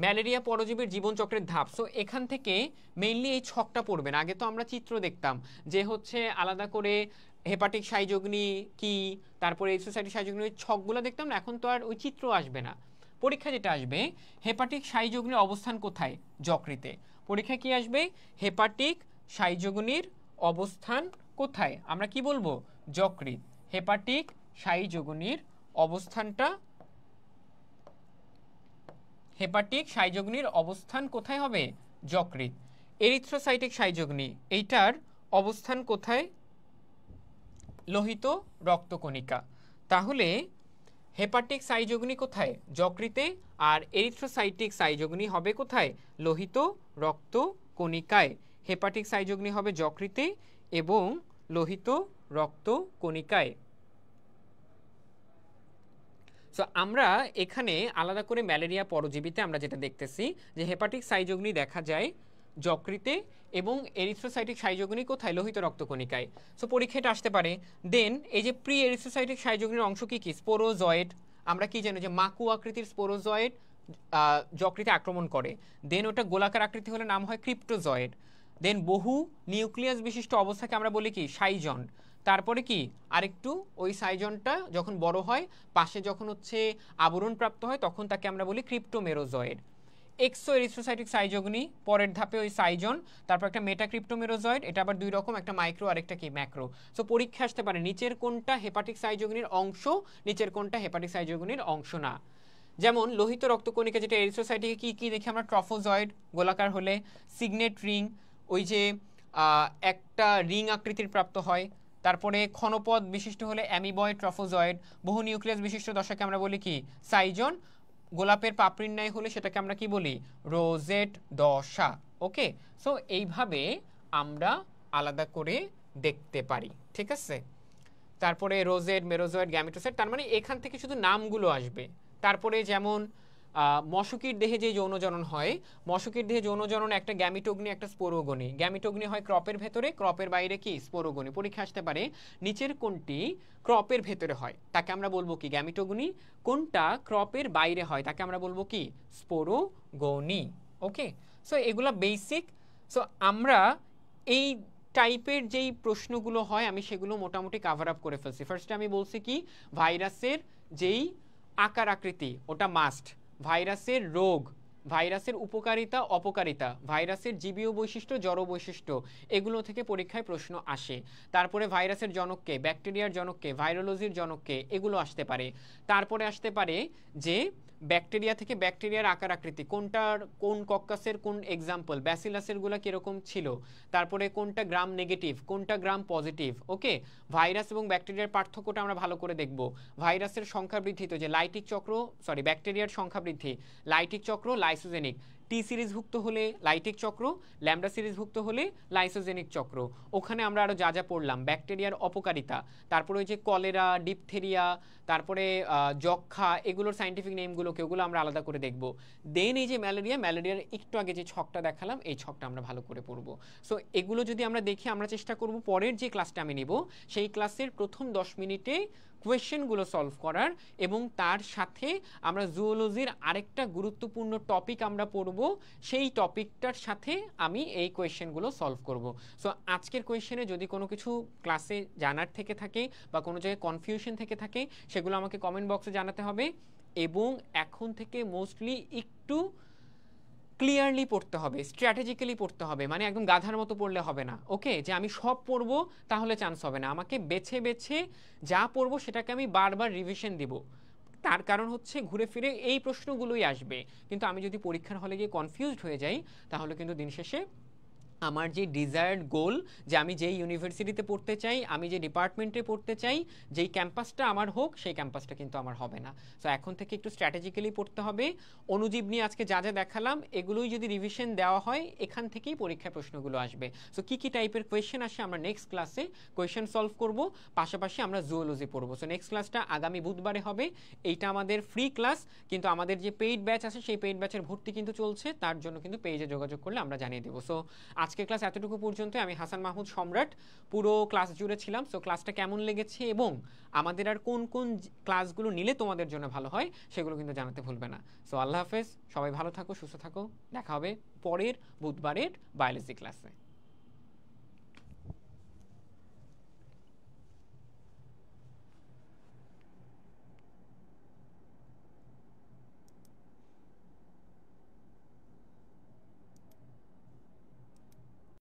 ম্যালেরিয়া পরজীবীর জীবনচক্রের ধাপ। সো এখান থেকে মেইনলি এই ছকটা পড়বেন। আগে তো আমরা চিত্র দেখতাম যে হচ্ছে আলাদা করে হেপাটিক সাইজগ্নি কি, তারপরে এক্সোসাইটিক সাইজগ্নির ছকগুলো দেখতাম না, এখন তো আর ওই চিত্র আসবে না। পরীক্ষা যেটা আসবে, হেপাটিক সাইজগ্নির অবস্থান কোথায়? যকৃতে। পরীক্ষা কি আসবে? হেপাটিক সাইজগ্নির অবস্থান কোথায়? আমরা কি বলবো? যকৃত। হেপাটিক সাইজগ্নির অবস্থানটা, হেপাটিক সাইজগ্নির অবস্থান কোথায় হবে? যকৃত। এরিথ্রোসাইটিক সাইজগ্নি, এইটার অবস্থান কোথায়? লোহিত রক্তকণিকা। তাহলে হেপাটিক সাইজগ্নি কোথায়? যকৃতে। আর এরিথ্রোসাইটিক সাইজগ্নি হবে কোথায়? লোহিত রক্তকণিকায়। হেপাটিক সাইজগ্নি হবে যকৃতে এবং লোহিত রক্তকণিকায়। সো আমরা এখানে আলাদা করে ম্যালেরিয়া পরজীবীতে আমরা যেটা দেখতেছি যে হেপাটিক সাইজগ্নি দেখা যায় যকৃতে এবং এরিথ্রোসাইটিক সাইজগ্নি কোথায়? লোহিত রক্তকণিকায়। সো পরীক্ষাটা আসতে পারে। দেন এই যে প্রি এরিথ্রোসাইটিক সাইজগ্নির অংশ কি কি? স্পোরোজয়েড। আমরা কি জানি যে মাকু আকৃতির স্পোরোজয়েড যকৃতে আক্রমণ করে। দেন ওটা গোলাকার আকৃতি হলে নাম হয় ক্রিপ্টোজয়েড। দেন বহু নিউক্লিয়াস বিশিষ্ট অবস্থাকে আমরা বলি কি? সাইজন। তারপরে কি আরেকটু ওই সাইজনটা যখন বড় হয়, পাশে যখন হচ্ছে আবরণ প্রাপ্ত হয়, তখন তাকে আমরা বলি ক্রিপ্টোমেরোজয়েড। এক্সো এরিথ্রোসাইটিক সাইজগ্নি, পরের ধাপে ওই সাইজন, তারপর একটা মেটাক্রিপ্টোমেরোজয়েড, এটা আবার দুই রকম, একটা মাইক্রো আর একটা কি ম্যাক্রো। সো পরীক্ষা আসতে পারে নিচের কোনটা হেপাটিক সাইজগ্নির অংশ, নিচের কোনটা হেপাটিক সাইজগ্নির অংশ না। যেমন লোহিত রক্তকণিকা যেটা এরিথ্রোসাইটিকে কি কি দেখি আমরা? ট্রফোজয়েড গোলাকার হলে, সিগনেট রিং ওই যে একটা রিং আকৃতির প্রাপ্ত হয়, তারপরে ক্ষণপদ বিশিষ্ট হলে অ্যামিবয়েড ট্রফোজয়েড, বহু নিউক্লিয়াস বিশিষ্ট দশাকে আমরা বলি কি? সাইজন। গোলাপের পাপড়ির ন্যায় হলে সেটাকে আমরা কি বলি? রোজেট দশা। ওকে, সো এইভাবে আমরা আলাদা করে দেখতে পারি, ঠিক আছে? তারপরে রোজেট, মেরোজয়েড, গ্যামেটোসাইট, তার মানে এখান থেকে শুধু নামগুলো আসবে। তারপরে যেমন মশকির দেহে যে যৌনজনন হয়, মশকির দেহে যৌনজনন একটা গ্যামিটোগ্নি একটা স্পোরোগনি। গ্যামিটোগ্নি হয় ক্রপের ভেতরে, ক্রপের বাইরে কি? স্পোরোগনি। পরীক্ষা আসতে পারে নিচের কোনটি ক্রপের ভেতরে হয়, তাকে আমরা বলবো কি? গ্যামিটোগ্নি। কোনটা ক্রপের বাইরে হয়, তাকে আমরা বলবো কি? স্পোরোগনি। ওকে, সো এগুলা বেসিক। সো আমরা এই টাইপের যেই প্রশ্নগুলো হয় আমি সেগুলো মোটামুটি কাভার আপ করে ফেলছি। ফার্স্টে আমি বলছি কি ভাইরাসের যেই আকার আকৃতি ওটা মাস্ট, ভাইরাসের রোগ, ভাইরাসের উপকারিতা অপকারিতা, ভাইরাসের জীবীয় বৈশিষ্ট্য জড় বৈশিষ্ট্য, এগুলো থেকে পরীক্ষায় প্রশ্ন আসে। তারপরে ভাইরাসের জনককে, ব্যাকটেরিয়ার জনককে, ভাইরোলজির জনককে, এগুলো আসতে পারে। তারপরে আসতে পারে যে ব্যাকটেরিয়া থেকে ব্যাকটেরিয়ার আকার আকৃতি, কোনটার কোন কক্কাসের কোন এক্সাম্পল, ব্যাসিলাসের গুলা কিরকম ছিল, তারপরে কোনটা গ্রাম নেগেটিভ কোনটা গ্রাম পজিটিভ। ওকে, ভাইরাস এবং ব্যাকটেরিয়ার পার্থক্যটা আমরা ভালো করে দেখব। ভাইরাসের সংখ্যা বৃদ্ধি তো যে লাইটিক চক্র, সরি ব্যাকটেরিয়ার সংখ্যা বৃদ্ধি লাইটিক চক্র লাইসোজেনিক, টি সিরিজভুক্ত হলে লাইটিক চক্র, ল্যামডা সিরিজভুক্ত হলে লাইসোজেনিক চক্র। ওখানে আমরা আরো যা যা পড়লাম, ব্যাকটেরিয়ার অপকারিতা, তারপরে ওই যে কলেরা, ডিপথেরিয়া, তারপরে যক্ষা, এগুলোর সাইন্টিফিক নেমগুলোকে ওগুলো আমরা আলাদা করে দেখব। দেন এই যে ম্যালেরিয়া, ম্যালেরিয়ার একটু আগে যে ছকটা দেখালাম এই ছকটা আমরা ভালো করে পড়বো। সো এগুলো যদি আমরা দেখি, আমরা চেষ্টা করব পরের যে ক্লাসটা আমি নিব সেই ক্লাসের প্রথম 10 মিনিটে কোয়েশ্চেনগুলো সলভ করার, এবং তার সাথে আমরা জুওলজির আরেকটা গুরুত্বপূর্ণ টপিক আমরা পড়ব, সেই টপিকটার সাথে আমি এই কোয়েশ্চেনগুলো সলভ করব। সো আজকের কোয়েশ্চেনে যদি কোনো কিছু ক্লাসে জানার থেকে থাকে বা কোনো জায়গায় কনফিউশন থেকে থাকে সেগুলো আমাকে কমেন্ট বক্সে জানাতে হবে। এবং এখন থেকে মোস্টলি একটু ক্লিয়ারলি পড়তে হবে, স্ট্র্যাটেজিক্যালি পড়তে হবে, মানে একদম গাধার মতো পড়লে হবে না। ওকে, যে আমি সব পড়বো তাহলে চান্স হবে না, আমাকে বেছে বেছে যা পড়বো সেটাকে আমি বারবার রিভিশন দিব। তার কারণ হচ্ছে ঘুরে ফিরে এই প্রশ্নগুলোই আসবে, কিন্তু আমি যদি পরীক্ষার হলে গিয়ে কনফিউজড হয়ে যাই তাহলে কিন্তু দিন শেষে আমার যে ডিজায়ার্ড গোল, যে আমি যেই ইউনিভার্সিটিতে পড়তে চাই, আমি যে ডিপার্টমেন্টে পড়তে চাই, যেই ক্যাম্পাসটা আমার হোক, সেই ক্যাম্পাসটা কিন্তু আমার হবে না। সো এখন থেকে একটু স্ট্র্যাটেজিক্যালি পড়তে হবে। অনুজীব নিয়ে আজকে যা যা দেখালাম এগুলোই যদি রিভিশন দেওয়া হয় এখান থেকেই পরীক্ষায় প্রশ্নগুলো আসবে। সো কী কী টাইপের কোয়েশ্চেন আসে আমরা নেক্সট ক্লাসে কোয়েশ্চেন সলভ করব, পাশাপাশি আমরা জুওলজি পড়বো। সো নেক্সট ক্লাসটা আগামী বুধবারে হবে। এইটা আমাদের ফ্রি ক্লাস, কিন্তু আমাদের যে পেইড ব্যাচ আছে সেই পেইড ব্যাচের ভর্তি কিন্তু চলছে, তার জন্য কিন্তু পেজে যোগাযোগ করলে আমরা জানিয়ে দেবো। সো আজকের ক্লাস এতটুকু পর্যন্ত। আমি হাসান মাহমুদ সম্রাট, পুরো ক্লাস জুড়ে ছিলাম। সো ক্লাসটা কেমন লেগেছে এবং আমাদের আর কোন কোন ক্লাসগুলো নিলে তোমাদের জন্য ভালো হয় সেগুলো কিন্তু জানাতে ভুলবে না। সো আল্লাহ হাফেজ, সবাই ভালো থাকো, সুস্থ থাকো, দেখা হবে পরের বুধবারের বায়োলজি ক্লাসে।